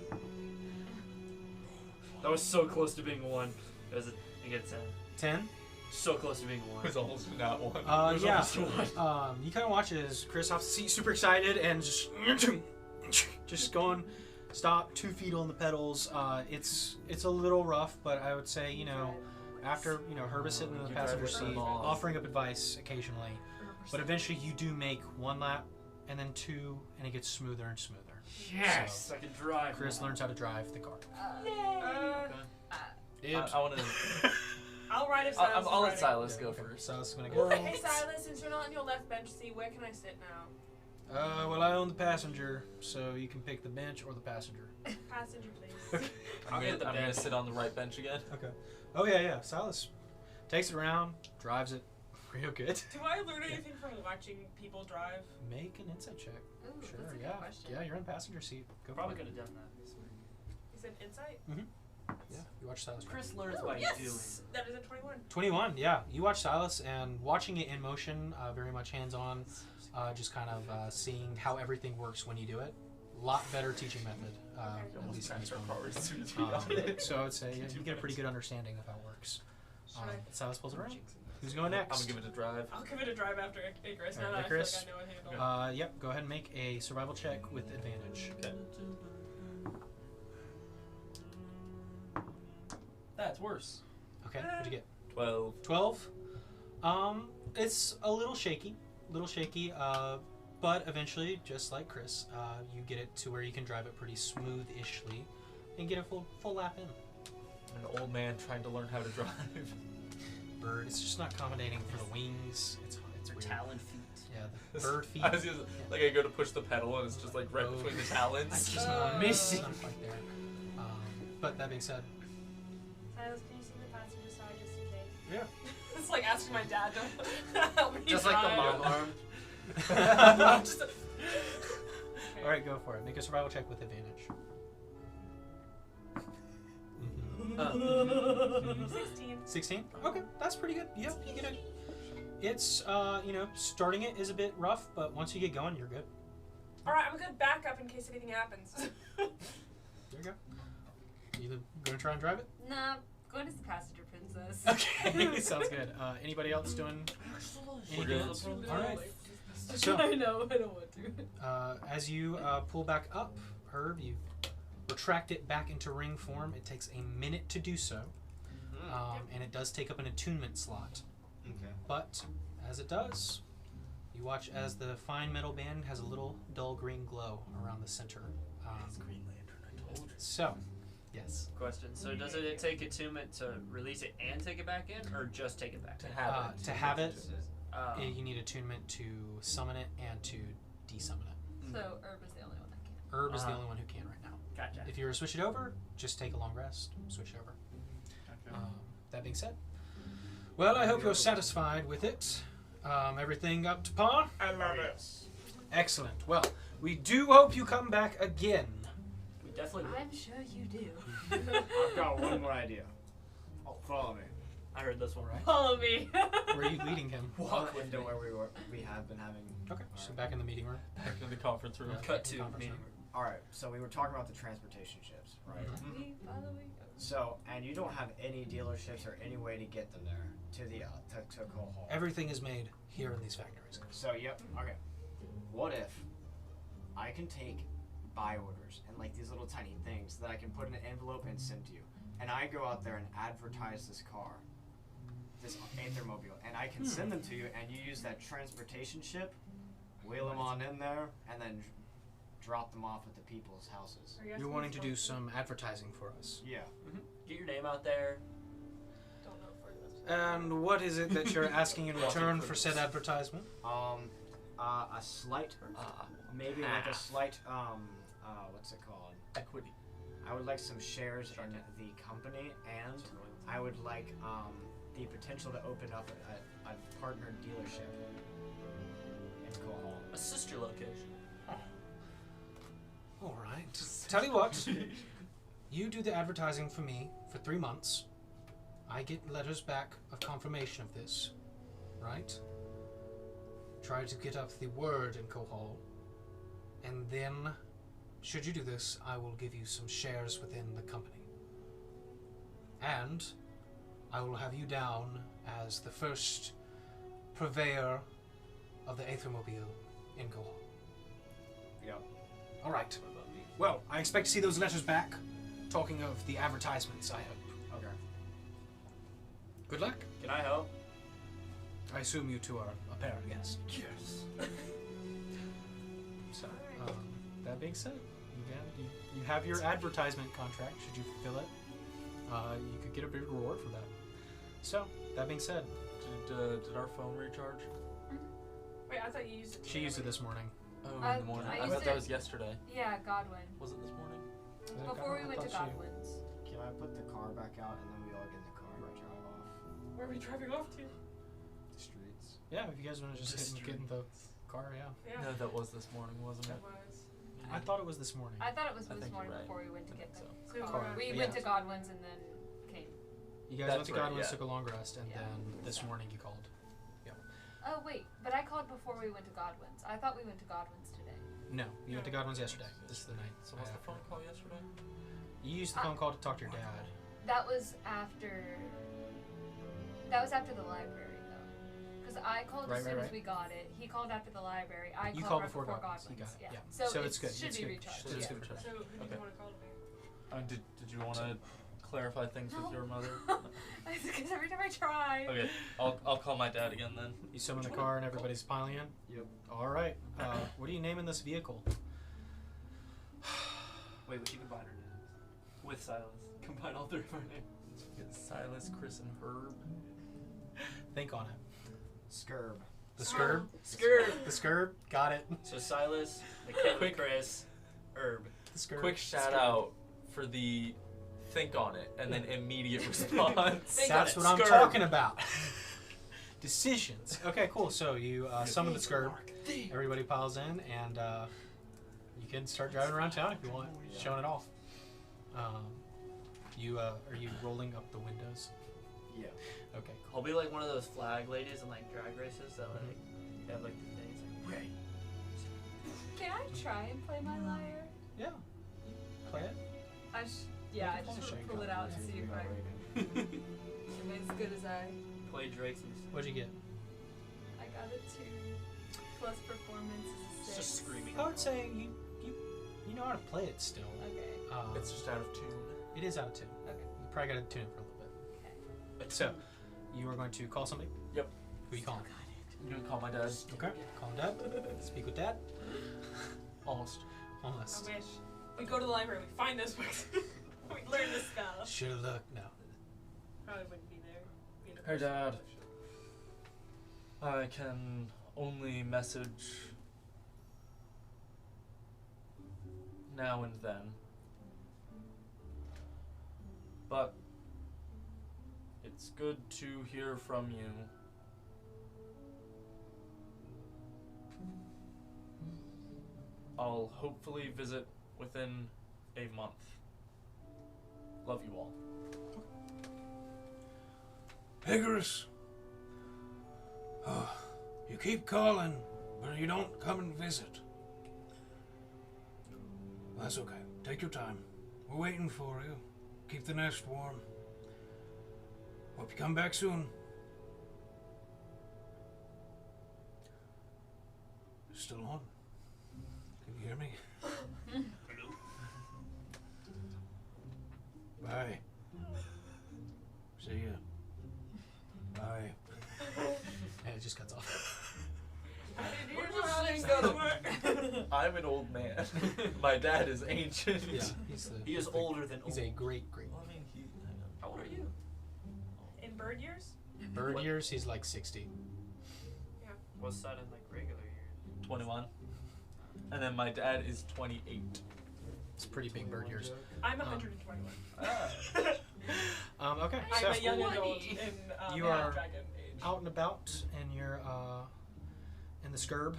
That was so close to being 1. It was you get 10. 10. So close to being 1. It was almost not one. It was Yeah. almost a 1. You kind of watch as Chris off the seat, super excited, and just going, stop, 2 feet on the pedals. It's a little rough, but I would say after Herb is sitting in the You passenger drive seat, yourself off. offering up advice occasionally, but eventually you do make 1 lap, and then 2, and it gets smoother and smoother. Yes, So, I can drive. Chris learns how to drive the car. I want to. I'll ride if Silas I'll is let riding. Silas go first. So it's gonna go. Hey Silas, since you're not in your left bench seat, where can I sit now? Well, I own the passenger, so you can pick the bench or the passenger. Passenger, please. I'll get the I'm gonna bench. sit on the right bench again. Okay. Oh yeah. Silas takes it around, drives it real good. Do I learn anything from watching people drive? Make an insight check. Ooh, Sure. that's a good Yeah. question. Yeah, you're in the passenger seat. Go Probably for it. could have done that. You said insight? Yeah. You watch Silas. drive. Chris learns Oh, by yes! doing. That is a 21. 21. Yeah. You watch Silas and watching it in motion, very much hands-on, just kind of seeing how everything works when you do it. Lot better teaching method. At least in this one. So I would say you get a pretty good understanding of how it works. Silas pulls it around. Who's going I'm next? gonna give it a drive. I'll give it a drive after Icarus now Alright, that Icarus. I feel like I know what handle. Yep. Go ahead and make a survival check with advantage. Okay. That's worse. Okay. What'd you get? 12. 12. It's a little shaky, but eventually, just like Chris, you get it to where you can drive it pretty smooth-ishly and get a full lap in. I'm an old man trying to learn how to drive. Bird, it's just not accommodating for the wings. It's Your weird. talon feet. Yeah, the bird feet. I was just, like I go to push the pedal and it's just like right between the talons. It's just not, Missing. Not quite there. But that being said, Silas, can you see the passenger side just in case? yeah. It's like asking my dad to help me Just like the drive. mom arm. Just a- All right, go for it. Make a survival check with advantage. 16. 16? Okay, that's pretty good. Yeah, you get it. It's, starting it is a bit rough, but once you get going, you're good. Alright, I'm gonna back up in case anything happens. There you go. You gonna try and drive it? Nah, going as the passenger princess. Okay, sounds good. Anybody else doing anything good. else? All right. So, I know, I don't want to. as you pull back up, Herb, you retract it back into ring form. It takes a minute to do so, and it does take up an attunement slot. Okay. But as it does, you watch as the fine metal band has a little dull green glow around the center. Green Lantern, I told you. So, yes. Question. So does it take attunement to release it and take it back in, or just take it back To in? have it. To have it, Oh. you need attunement to summon it and to desummon it. So Herb is the only one that can. Herb is the only one who can right now. Gotcha. If you were to switch it over, just take a long rest, switch it over. That being said, well, I hope you're satisfied with it. Everything up to par? I love it. Excellent. Well, we do hope you come back again. We definitely. I'm sure you do. I've got one more idea. Oh, follow me. I heard this one. All right. Follow me. Where are you leading him? Walk window where we have been having. Okay, so back in the meeting room. Back in the conference room. Yeah. Cut to Conference meeting room. room. Alright, so we were talking about the transportation ships, right? We following. So, and you don't have any dealerships or any way to get them there to the to Coal Hall. Everything is made here in these factories. So, yep. Okay. What if I can take buy orders and like these little tiny things that I can put in an envelope and send to you, and I go out there and advertise this car, this Aethermobile, and I can send them to you, and you use that transportation ship, wheel them on in there, and then drop them off at the people's houses. You're wanting to do some advertising for us. Yeah. Get your name out there. Don't know if we're And what is it that you're asking in return for said advertisement? A slight, maybe like a slight, what's it called? Equity. I would like some shares in the company, and I would like the potential to open up a partner dealership in Coal Hall. A sister location. All right. Tell you what. You do the advertising for me for 3 months. I get letters back of confirmation of this. Right? Try to get up the word in Coal Hall. And then, should you do this, I will give you some shares within the company. And I will have you down as the first purveyor of the Aethermobile in Coal Hall. Yep. All right. Well, I expect to see those letters back. Talking of the advertisements, I hope. Okay. Good luck. Can I help? I assume you two are a pair, yes. Yes. So, that being said, you have your advertisement contract. Should you fulfill it, you could get a big reward for that. So, that being said, Did our phone recharge? Wait, I thought you used it. she used it this morning. Oh, I in the morning. used I thought that it- was yesterday. Yeah, Godwin. Was it this morning? Before we went to Godwin's. Can I put the car back out and then we all get in the car and drive off Where are we driving off to? the streets? Yeah, if you guys want to just get in the car, yeah. Yeah. No, that was this morning, wasn't That it? was. I thought it was this morning. I thought it was I this think morning you're right. before we went to get So. the So car. we're- We Yeah. went to Godwin's and then came. You guys That's went to right, Godwin's, yeah. took a long rest, and Yeah. then this morning you called. Oh wait, but I called before we went to Godwin's. I thought we went to Godwin's today. No, you went to Godwin's yesterday. This is the night. So what's the after. phone call yesterday? You used the phone call to talk to your dad. That was after. That was after the library though, because I called Right, as soon right, as we got it. He called after the library. I You called called right before before Godwin's. Godwin's. You got it, Yeah. yeah. So, So it it's good, should it's be good. recharged. It's Yeah. good recharge. So who did Okay. you want to call today? Did you want to clarify things with your mother? Because every time I try. Okay, I'll call my dad again then. You summon the car and everybody's piling in? Yep. All right. What are you naming this vehicle? Wait, we should combine our names. With Silas. Combine all three of our names. Silas, Chris, and Herb. Think on it. Scurb. The Scurb? Scurb! The Scurb? Got it. So Silas, McKay, Chris, Herb. The Scurb. Quick shout out for the think on it and then immediate response. Think That's on what it. I'm Scurb. talking about. Decisions. Okay, cool. So you summon the Scurb. Everybody piles in, and you can start driving around town if you want, showing it off. Are you rolling up the windows? Yeah. Okay. I'll be like one of those flag ladies in like drag races that like have like the things like wait. Can I try and play my lyre? Yeah. Play it. I just pull it out and see if I'm as good as I. Play Drake's. What'd you get? I got a 2 plus performance is a 6. It's just screaming. I would say you know how to play it still. Okay. It's just out of tune. It is out of tune. Okay. You probably got to tune it for a little bit. Okay. So, you are going to call somebody? Yep. Who are you calling? I'm gonna call my dad. Okay. Call Dad. Speak with Dad. Almost. Almost. I wish. We go to the library, we find those books, we learn the spell. Should have looked. No. Probably wouldn't be there. Be in the Hey, person Dad. that should. I can only message now and then. But it's good to hear from you. I'll hopefully visit within a month. Love you all. Khriss. Oh, you keep calling, but you don't come and visit. That's okay. Take your time. We're waiting for you. Keep the nest warm. Hope you come back soon. Still on? Can you hear me? Hello? Bye. See ya. Bye. And it just cuts off. Here's how things gotta work. I'm an old man. My dad is ancient. Yeah, He is older than He's old. a great. Well, I mean, How old are you? In bird years? Bird What? years, he's like 60. What's that in like regular years? 21. And then my dad is 28. It's pretty big bird years. I'm 121. Okay, I'm so a young adult in You are dragon age. out and about, and you're in the Scurb,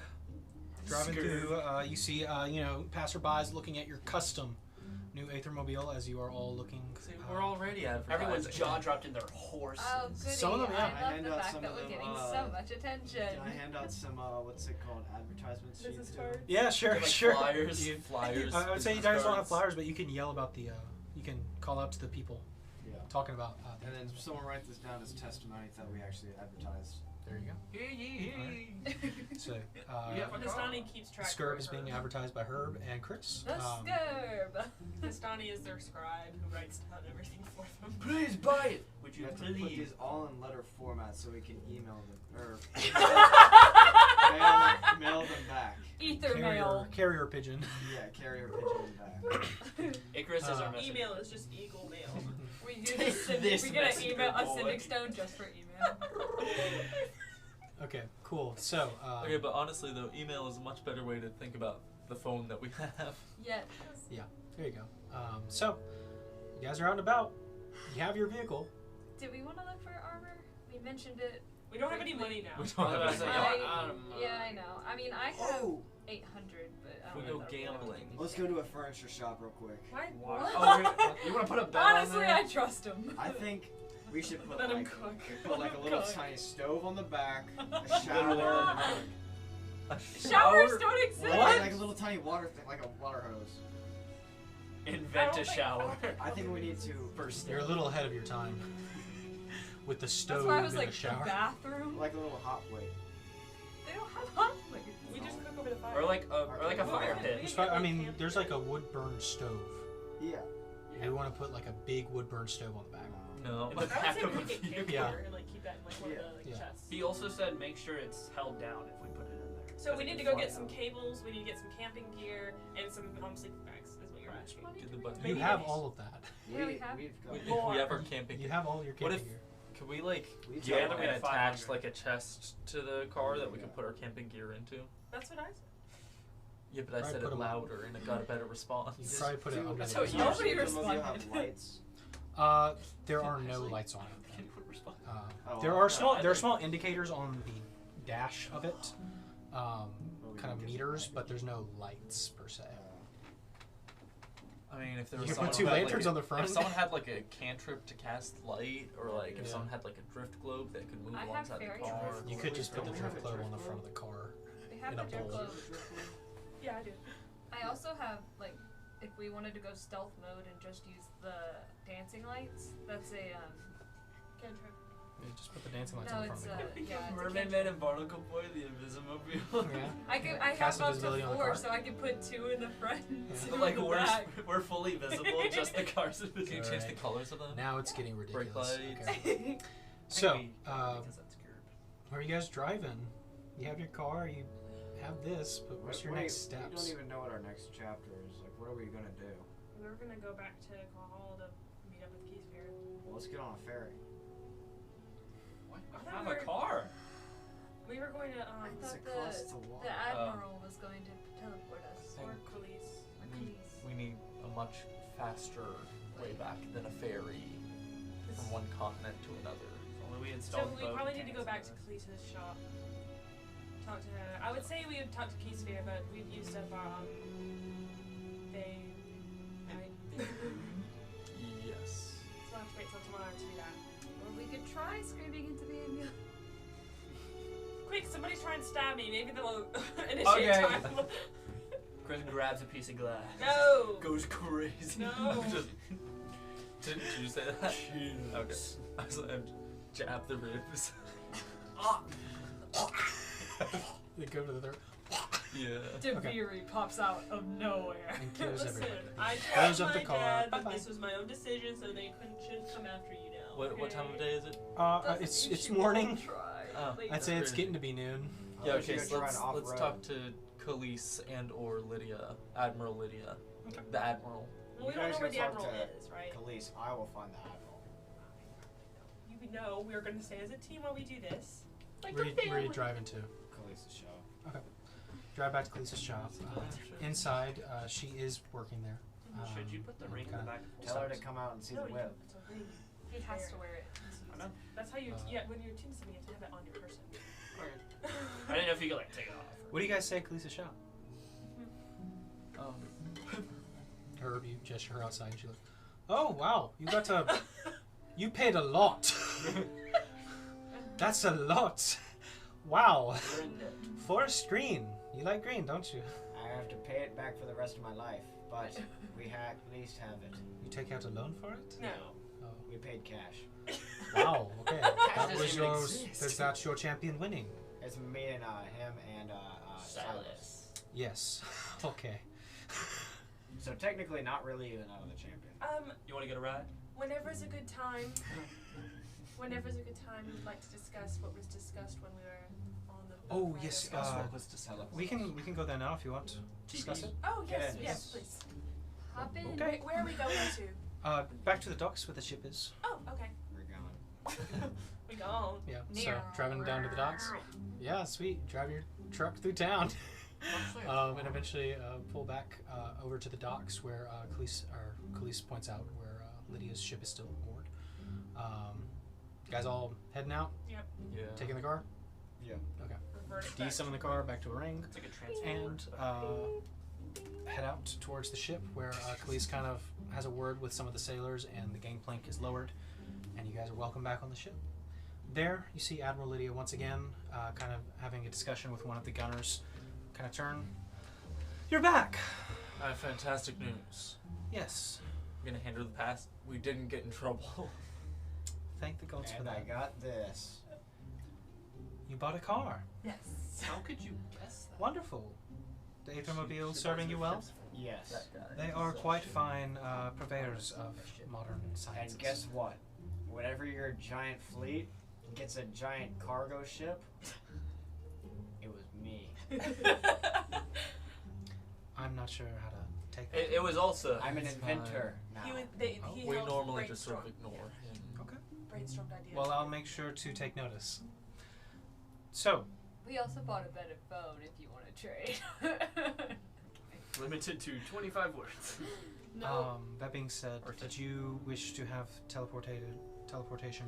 driving through. You see, passerbys looking at your custom new Aethermobile as you are all looking. See, we're already advertising. Everyone's jaw dropped in their horse. Oh, goody. Some of them, yeah. I love hand the out fact some that of we're them, getting so much attention. Can I hand out some, what's it called, advertisement sheets? Business too? cards. Yeah, sure, Like sure. flyers. You- Flyers. I would say you business guys don't have cards. flyers, but you can yell about the. You can call out to the people Yeah. talking about. And then someone write this down as testimony that we actually advertised. There you go. So, Nastani keeps track Scurb of is being her. advertised by Herb and Khriss. The Scurb. Nastani is their scribe who writes down everything for them. Please buy it. Would You you have to put please? these all in letter format so we can email them, or mail them back. Ether mail. Carrier pigeon. Yeah, carrier pigeon back. Icarus is our messenger. Email is just eagle mail. We do Take this. this, We get an messenger email, a boy. civic stone just for email. Okay, cool. So, Okay, but honestly though, email is a much better way to think about the phone that we have. Yes. there you go. So, you guys are out and about. You have your vehicle. Did we want to look for armor? We mentioned it. We don't have any money now. We don't have I was any like, money. Yeah, I know. I mean, I have Oh, 800, but I We don't go know if that'll work. gambling. let's go to a furniture shop real quick. Why? Why? What? Oh, you want to put a bet on Honestly, there? I trust him. I think we should put Let him like, cook. put like a little Cook. tiny stove on the back, a shower, in the back. Showers don't exist. Like a little tiny water thing, like a water hose. Invent a shower. I think we need to. First You're a little ahead of your time. With the stove That's why I was and like, the shower. the bathroom. Like a little hot plate. They don't have hot plates. We just cook over the fire. Or like a fire pit. There's fi- I mean, there's like a wood burn stove. Yeah. We want to put like a big wood burn stove on the back. No. In the I back would say of we a could get vehicle. camp Yeah. gear and like keep that in like one of the like, Yeah. chests. He also said make sure it's held down if we put it in there. So 'cause we it need to can go fly get some out. cables. We need to get some camping gear and some sleeping bags. Is what you're asking. Get the button. You Maybe have it- all of that. Yeah, we have. We've We, got. we have our camping You gear. have all your What camping if- gear. Can we like We've get got and like attach 500. like a chest to the car that we can put our camping gear into? That's what I said. Yeah, but I Probably said put it 'em- how and it got a better You response. could probably put it under That's the how Nobody usually some of you responded. have lights. There are no lights on it. Can you respond? Oh, There well, are no, small I there are think- small indicators on the dash of it, we kind of can get meters, the but there's no lights per se. I mean, if there You was could put someone two who had, lanterns like, on the front. If someone had like a cantrip to cast light, or like if Yeah. someone had like a drift globe that could move I have alongside the fairy car. drift. You could just put the Don't drift have a globe on the drift front of the car. They have in a a drift bowl. globe. Yeah, I do. I also have like, if we wanted to go stealth mode and just use the dancing lights, that's a Cantrip. Yeah, just put the dancing lights no, on the it's front of the car. yeah, it's a Mermaid cantrip. Man and Barnacle Boy, the Invisimobile. Yeah. I Cast have up invisibility on to the 4, car. so I can put 2 in the front, Yeah. 2 Like in the we're back. we're fully visible, just the car's Can you invisible. change the Alright. colors of them? Now it's getting Brake ridiculous. lights. Okay. So, Because that's good. where are you guys driving? You have your car, you have this, but what's your next We steps? don't even know what our next chapter is. Like, what are we gonna do? We were gonna go back to Hall to meet up with Keith Fair. Well, let's get on a ferry. Why I have thought a car? We were going to I What's thought it cost to walk? the admiral was going to teleport us. or Khalees. We need a much faster way back than a ferry from one continent to another. If only we So installed we boat probably need to go tanks back to in Khalees' shop. Talk to her. I would say we would talk to Keith Fair, but we've used up our they. Right? Yes. So I'll have to wait till tomorrow to do that. Or we could try screaming into the ambulance. Quick, somebody's trying to stab me. Maybe they'll initiate Okay. time. Chris, Chris grabs a piece of glass. No. Goes crazy. No. Just, did you say that? Okay. I was like, jab the ribs. They go to the third. Yeah. Deviri pops out of nowhere. And kills Listen, everybody. I Close told up the my car. dad that Bye-bye. this was my own decision, so they shouldn't come after you now. What time of day is it? It's morning. Oh, I'd say it's getting to be noon. Yeah, Unless okay, you're so trying let's off-road. talk to Khalees and or Lydia. Admiral Lydia. Okay. The Admiral. Well, we You don't guys know where go the talk admiral to is, right? Khalees, I will find the admiral. You know we're going to stay as a team while we do this. Like Where a you family. driving to? Khalees' show. Drive back to Khalees' shop. Inside, she is working there. Should you put the ring in the kinda back? Tell her to come out and see No, the you- whip. it's a ring. He has to wear it. I know. That's how you. Uh, Yeah, when you're team sim, you have to have that on your person. I didn't know if you could like take it off. What do you guys say at Khalees' shop? Herb, you gesture her outside and she looks, oh, wow, you got a... You paid a lot. That's a lot. Wow. We're in debt. For a screen. You like green, don't you? I have to pay it back for the rest of my life, but we at least have it. You take out a loan for it? No. Oh. We paid cash. Wow, okay. That doesn't was even yours. exist. That's your champion winning. It's me and him and Silas. Yes. Okay. So technically, not really even out of the champion. You want to get a ride? Whenever's a good time. Whenever's a good time, we'd like to discuss what was discussed when we were on the. Oh, boat yes, ride. we can go there now if you want to discuss it. Oh yes, Yes. yes, please. Hop in. Okay. Where are we going to? Back to the docks where the ship is. Oh, okay. We're going. We gone. Yeah, so driving down to the docks. Yeah, sweet. Drive your truck through town. And eventually pull back over to the docks where Khalees points out where Lydia's ship is still moored. Guys all heading out? Yeah. Taking the car? Yeah. Okay. Revert it back. De-summon the car back to a ring It's like a transfer. and head out towards the ship where Khalees kind of has a word with some of the sailors and the gangplank is lowered and you guys are welcome back on the ship. There you see Admiral Lydia once again kind of having a discussion with one of the gunners. Kind of turn. You're back! I have fantastic news. Yes. I'm gonna hand her the pass. We didn't get in trouble. Thank the gods for And I that. got this. You bought a car. Yes. How could you guess that? Wonderful. The Aethermobile serving you well? Yes. They are quite fine purveyors of modern science. And guess what? Whenever your giant fleet gets a giant cargo ship, it was me. I'm not sure how to take that. It was also. I'm an It's inventor now. He We helped normally just sort of brainstorm. ignore him. Okay. Brainstormed ideas. Well, I'll make sure to take notice. So, We also bought a better phone if you want to trade. Limited to 25 words. No. that being said, Or did you wish to have teleportation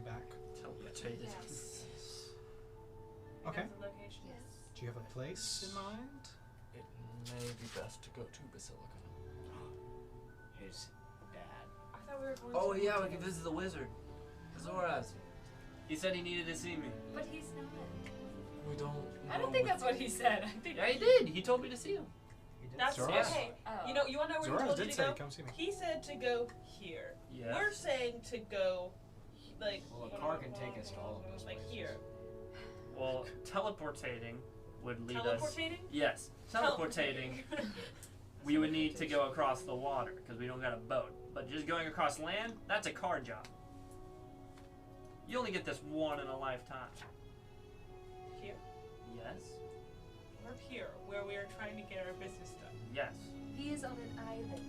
back? Teleportated. Yes. Okay. Has a location. Do you have a place in mind? It may be best to go to Basilica. His dad. I thought we were going Oh to. yeah, we can visit the wizard. Zoraz. He said he needed to see me. But he's not. We don't. I don't think that's what he said. I think. Yeah, he did. He told me to see him. He did That's say Zoraz. okay. Oh. You know, you want to know where he Zoraz told you did to say, go? come see me. He said to go here. Yeah. We're saying to go, like. Well, a car can take us to all of those Like places. here. Well, teleportating would lead us. Teleportating? Yes, teleportating. We would need to go across the water because we don't got a boat. But just going across land, that's a car job. You only get this one in a lifetime. Here. Yes. We're here, where we are trying to get our business done. Yes. He is on an island.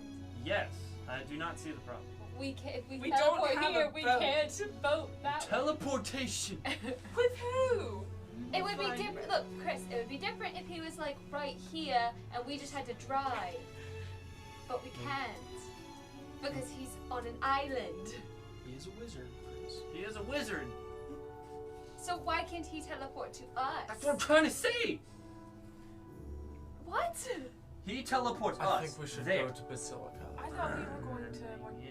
Yes. I do not see the problem. We can't. If we, We don't teleport have here, a we boat. can't boat that way. Teleportation. With who? It would be Fine. different. Look, Chris, it would be different if he was like right here and we just had to drive. But we can't. Because he's on an island. He is a wizard, Chris. He is a wizard. So why can't he teleport to us? That's what I'm trying to say. What? He teleports I us. think we should there. go to Basilica. I thought we were going to Yeah.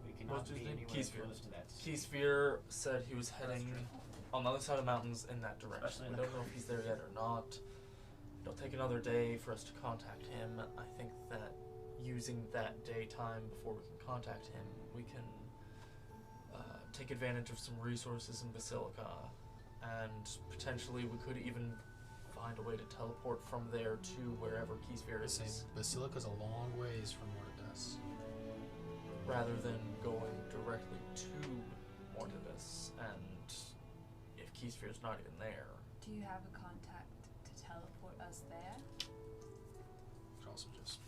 We What's cannot his be name? anywhere Keysfear. close to that. Keysfear said he was heading on the other side of the mountains in that direction. Especially We in don't know if he's there yet or not. it'll take another day for us to contact him. I think that using that daytime before we can contact him, we can take advantage of some resources in Basilica, and potentially we could even find a way to teleport from there to wherever Keysfear is. Basilica's a long ways from Mortibus. Rather than going directly to Mortibus, and if Keysfear's not even there. Do you have a contact to teleport us there? Could also just.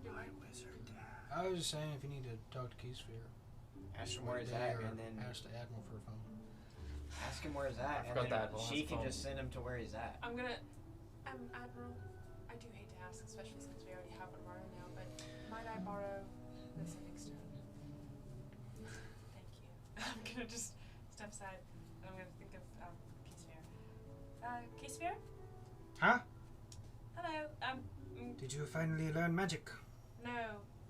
My wizard. I was just saying, if you need to talk to Keysfear, Ask him where he's at, and then ask the Admiral for a phone. ask him where he's at, and forgot then the Admiral she has can phone. just send him to where he's at. Admiral, I do hate to ask, especially since we already have one runner now, but might I borrow the sending stone? Thank you. I'm gonna just step aside, and I'm gonna think of Keysfear. Keysfear? Huh? Hello. Did you finally learn magic? No,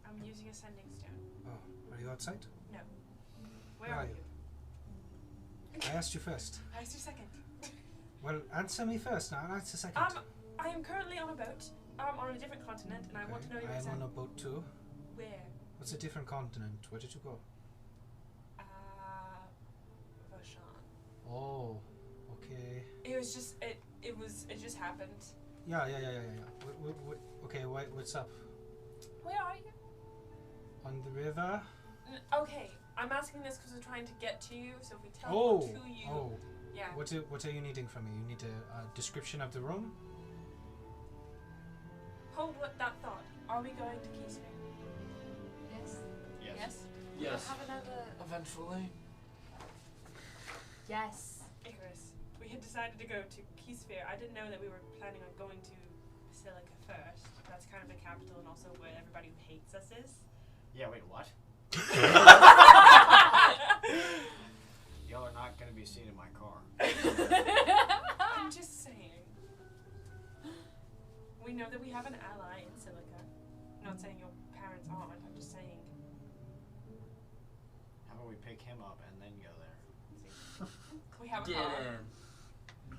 I'm using a sending stone. Oh, are you outside? No. Where are you? I asked you first. I asked you second. Well, answer me first. Now I'll answer second. I am currently on a boat. On a different continent, and I want to know your I am exact. on a boat too. Where? What's a different continent? Where did you go? Voshan. Oh, okay. It was just it just happened. Yeah. Okay, what's up? Where are you? On the river? Okay, I'm asking this because we're trying to get to you. So if we teleport to you, yeah. What are you needing from me? You need a description of the room? Hold that thought. Are we going to Keysfear? Yes. Yes. Yes. Have another. Eventually. Yes. Icarus, we had decided to go to Keysfear. I didn't know that we were planning on going to Basilica first. That's kind of the capital and also where everybody who hates us is. Yeah, wait, what? Y'all are not going to be seen in my car. I'm just saying. We know that we have an ally in Silica. I'm not saying your parents aren't. I'm just saying. How about we pick him up and then go there? We have a car.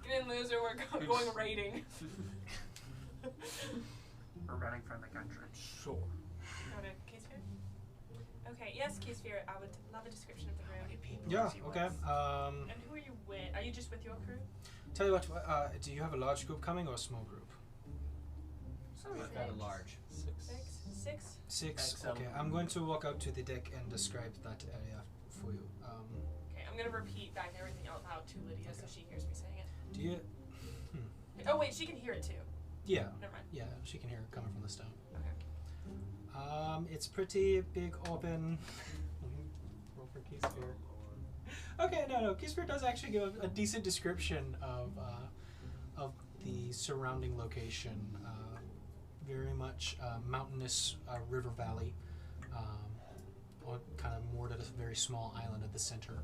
Get in, loser. We're going raiding. We're running from the country. Sure. Go to Keysfear? Okay, yes, Keysfear. I would love a description of the room. Yeah, okay. And who are you with? Are you just with your crew? Tell you what, do you have a large group coming or a small group? We've got a large. Six? Six? Okay, I'm going to walk out to the deck and describe that area for you. Okay, I'm going to repeat back everything out loud to Lydia so she hears me saying it. Do you... Oh, wait, she can hear it too. Yeah. Never mind. Yeah, she can hear it coming from the stone. Okay. It's pretty big, open... Roll for Keysfear. Okay, no, Keysfear does actually give a decent description of the surrounding location. Very much mountainous river valley, on kind of moored at a very small island at the center.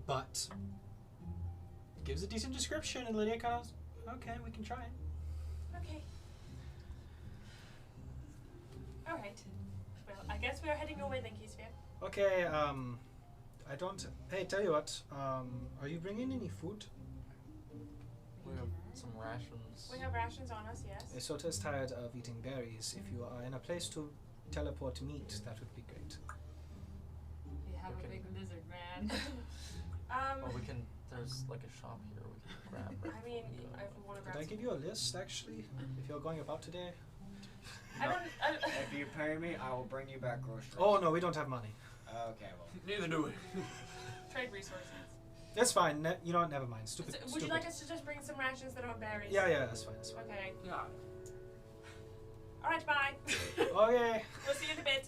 But gives a decent description, and Lydia kind of, okay, we can try it. Okay. Alright. Well, I guess we are heading away then, Keysfear. Okay, I don't... Hey, tell you what, are you bringing any food? We have some rations. We have rations on us, yes. Isota is tired of eating berries. If you are in a place to teleport meat, that would be great. We have Okay. a big lizard man. Well, we can. There's like a shop here we can grab. I mean, I want to grab Could I give you a list, actually, if you're going about today? If you pay me, I will bring you back groceries. Oh, no, we don't have money. Okay, well. Neither do we. Trade resources. That's fine. You know what? Never mind. Stupid. So, would stupid. you like us to just bring some rations that aren't berries? Yeah, that's fine. That's fine. Okay. Yeah. Alright, bye. Okay. We'll see you in a bit.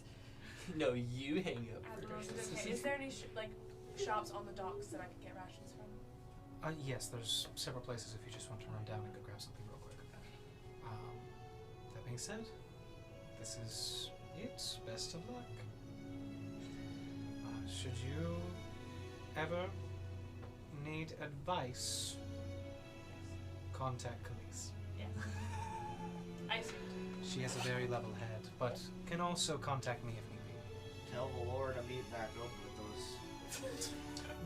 No, you hang up Admiral, first. okay. Is there any shops on the docks that I could get rations from? Yes, there's several places if you just want to run down and go grab something real quick. That being said, this is it. Best of luck. Should you ever need advice, contact Khriss. Yes. I assumed. She has a very level head, but can also contact me if need be. Tell the Lord to meet back up with those.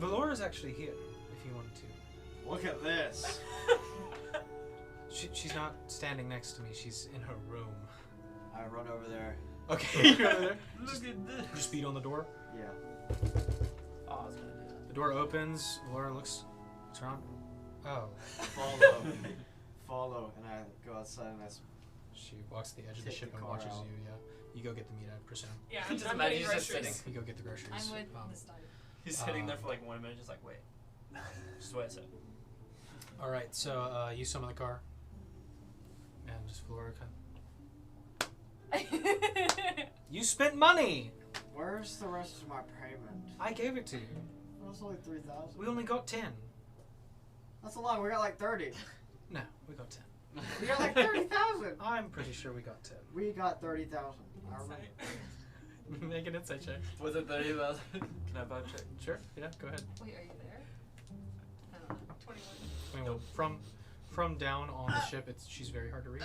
Valora's actually here, if you want to. Look at this. She's not standing next to me. She's in her room. I run over there. Okay, you're over there. Look at this. Just beat on the door. Yeah. Oh, I was gonna do that. The door opens. Laura looks around. Oh. Follow, and I go outside and I She walks to the edge of the Take ship the and car watches out. you. Yeah. You go get the meat, I presume. Yeah, Just I'm imagine getting he's just groceries. sitting. You go get the groceries. I'm with Um, the style. He's sitting there for like 1 minute, just like, wait. Just what I said. All right. So you summon the car. And just Flora. You spent money. Where's the rest of my payment? I gave it to you. That's only 3,000. We only got 10. That's a lot. We got like 30. No, we got 10. We got like 30,000. I'm pretty sure we got 10. We got 30,000. I remember. Make an insight check. Was it 30,000? Can I vibe check? Sure. Yeah. Go ahead. Wait, are you there? I don't know. 21. I mean, well, from down on the ship, she's very hard to read.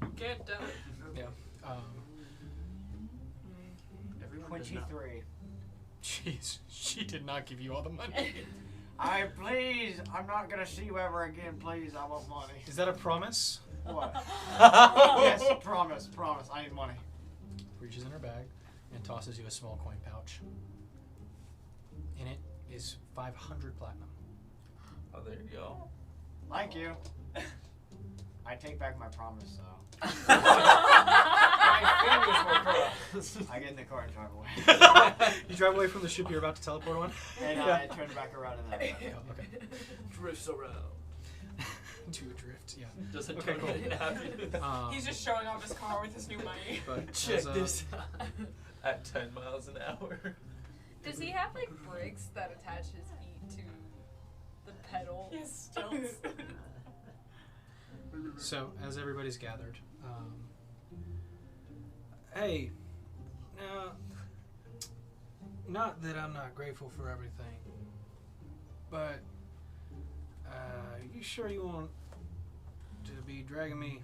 You can't tell. Yeah. Everyone does not. 23. Jeez, she did not give you all the money. I'm not gonna see you ever again, please. I want money. Is that a promise? What? Yes, promise. I need money. Reaches in her bag and tosses you a small coin pouch. In it is 500 platinum. Oh, there you go. Thank you. I take back my promise, though. My fingers were crossed. I get in the car and drive away. You drive away from the ship you're about to teleport on? And I turn back around and then. Oh, okay. Drifts around. To a drift, yeah. Doesn't Okay, turn cool. it happy. He's just showing off his car with his new money. But Check as, this out. At 10 miles an hour. Does he have like bricks that attach his feet to the pedal? Yes, stilts. So, as everybody's gathered, hey, now, not that I'm not grateful for everything, but you sure you want to be dragging me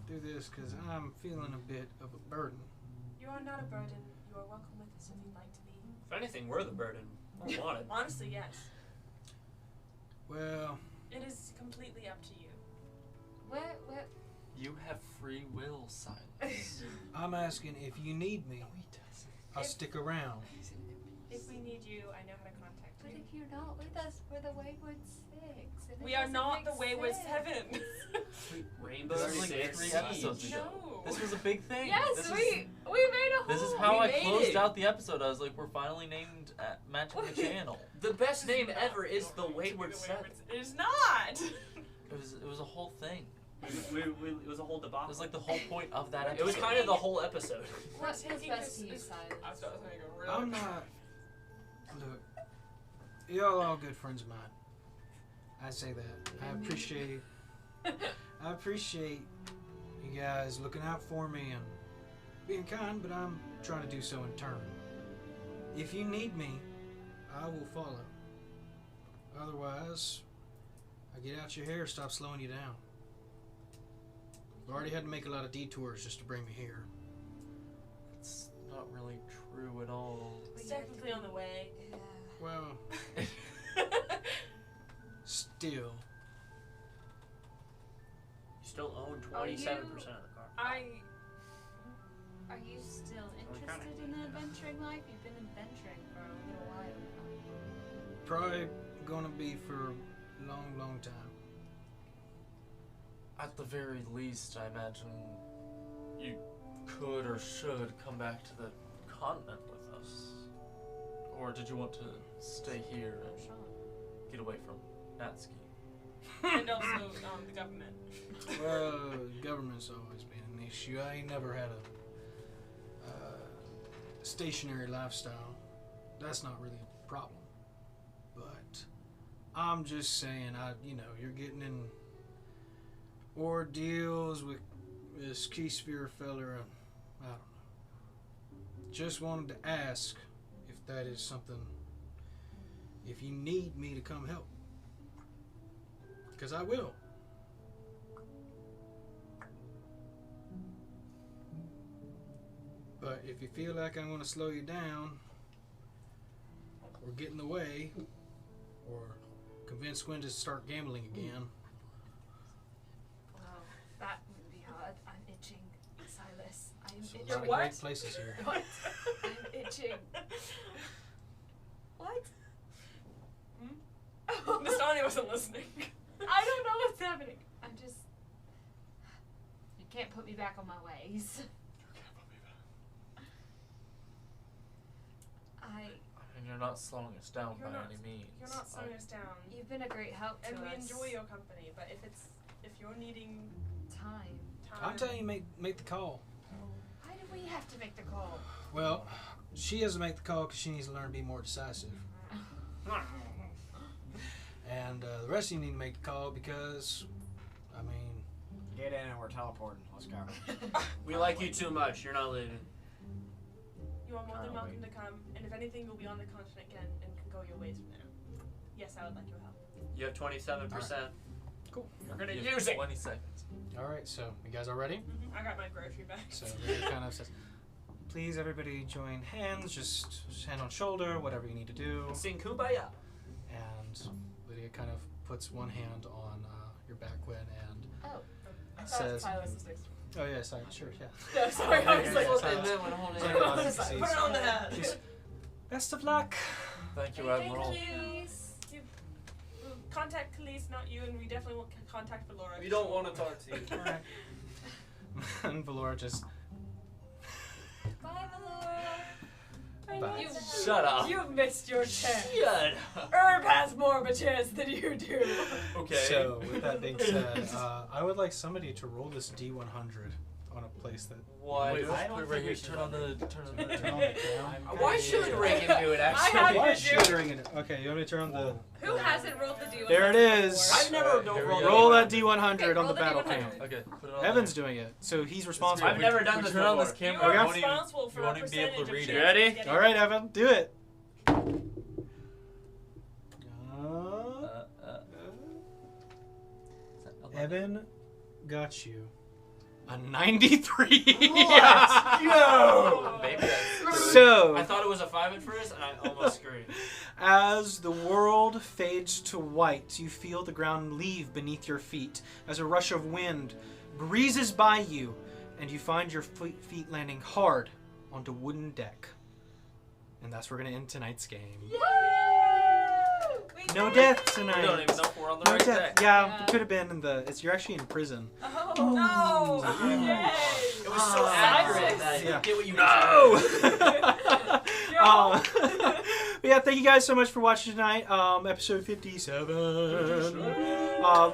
through this? Because I'm feeling a bit of a burden. You are not a burden. You are welcome with us if you'd like to be. If anything, we're the burden. Or wanted. Honestly, yes. Well, It is completely up to you. Where? You have free will, Silas. I'm asking if you need me, I'll If- stick around. If we need you, I know how to contact But you. if you're not with us, we're the Wayward Six. And it We are doesn't not make the Wayward sense. Seven. Rainbow This was like Six 3 Siege. episodes ago. No. This was a big thing. Yes, this we is, made a whole. This is how We I made closed it. out the episode. I was like, we're finally named matching the channel. The best name ever is the Wayward Seven. It is not. It was a whole thing. It was a whole debacle. It was like the whole point of that episode. It was kind of the whole episode. What's taking best this to you, as- Silas? I was gonna go really I'm not. Look, y'all all good friends of mine. I say that. I appreciate you guys looking out for me and being kind, but I'm trying to do so in turn. If you need me, I will follow. Otherwise, I get out your hair, stop slowing you down. I've already had to make a lot of detours just to bring me here. It's not really true at all. It's technically on the way. Yeah. Well, still. You still own 27% of the car. Are you still we kinda interested in the adventuring life? You've been adventuring for a little while now. Probably gonna be for a long, long time. At the very least, I imagine you could or should come back to the continent with us. Or did you want to stay here and get away from Natsuki? And also the government. Well, government's always been an issue. I ain't never had a stationary lifestyle. That's not really a problem. But I'm just saying, you're getting in ordeals with this Keysphere feller. I don't know. Just wanted to ask if that is something, if you need me to come help. Because I will. But if you feel like I'm going to slow you down, or get in the way, or convince Gwen to start gambling again, a You're lot of what? great places here. What? I'm itching. What? Miss Donnie wasn't listening. I don't know what's happening. I'm just. You can't put me back on my ways. And you're not slowing us down You're by not- any means. You're not slowing us down. You've been a great help to And we us. enjoy your company, but if you're needing time. time. I'm telling you, make the call. Why do we have to make the call? Well, she has to make the call because she needs to learn to be more decisive. And the rest of you need to make the call because, I mean, Get in and we're teleporting. Let's go. We like you too much. You're not leaving. You are more than welcome to come, and if anything, you'll be on the continent again and can go your ways from there. Yes, I would like your help. You have 27%. Cool. You're gonna You have use it. 20 seconds. all right. So you guys all ready? I got my grocery bag. So Lydia kind of says, "Please, everybody, join hands. Just hand on shoulder, whatever you need to do." Sing Kumbaya. And Lydia kind of puts one hand on your back when and Oh. I thought says, Silas was next to me. "Oh yeah, sorry, sure, yeah." No, sorry, I was Yeah, like, yeah, That's what they meant when I hold It's it. like an audience put disease. it on the head. She's, "Best of luck." Thank you, Admiral. We'll contact police, not you, and we definitely won't contact Valora. We don't want to talk to you. All right. And Valora just Bye, Valora. Bye. You, Shut up. You missed your chance. Shut up. Herb has more of a chance than you do. Okay. So, with that being said, I would like somebody to roll this D100 on a place that. Why? Wait, I don't wait, think we wait, should turn on the Turn on the cam. Why should Reagan do it? I Actually. have Why to is do. shivering in it? Okay, you want me to turn on the. Who hasn't rolled the D100 There it is. before? I've never Alright, don't here we roll. go. Roll that D100 Okay, on the roll the battle D100. cam. Okay, put it on Evan's there. doing it, so he's responsible. I've never done we this turn on this before. You camera. Okay. are we won't even- responsible for you a won't even be able percentage to of read chance it. Ready? of getting All right, Evan, do it. Evan got you a 93. Yo! Maybe that's So, I thought it was a 5 at first, and I almost screamed. as the world fades to white, you feel the ground leave beneath your feet as a rush of wind breezes by you, and you find your feet landing hard onto wooden deck. And that's where we're going to end tonight's game. No death tonight. We don't even know if we're on the No right death. deck. Yeah, it could have been in the. You're actually in prison. Oh, no! Yay! It was so accurate that I Yeah. didn't get what you No! But yeah, thank you guys so much for watching tonight. Episode 57.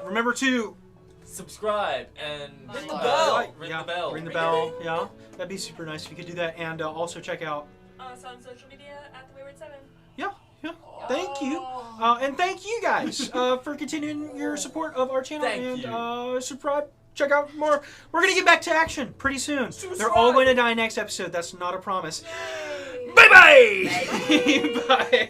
Remember to Subscribe and Ring the bell. Ring yeah, the bell. Ring the bell. Yeah, that'd be super nice if you could do that. And also check out. Us on social media at the Wayward 7. Yeah. Thank you. And thank you guys for continuing your support of our channel. Thank and subscribe. Check out more. We're going to get back to action pretty soon. They're all going to die next episode. That's not a promise. Bye-bye. Bye.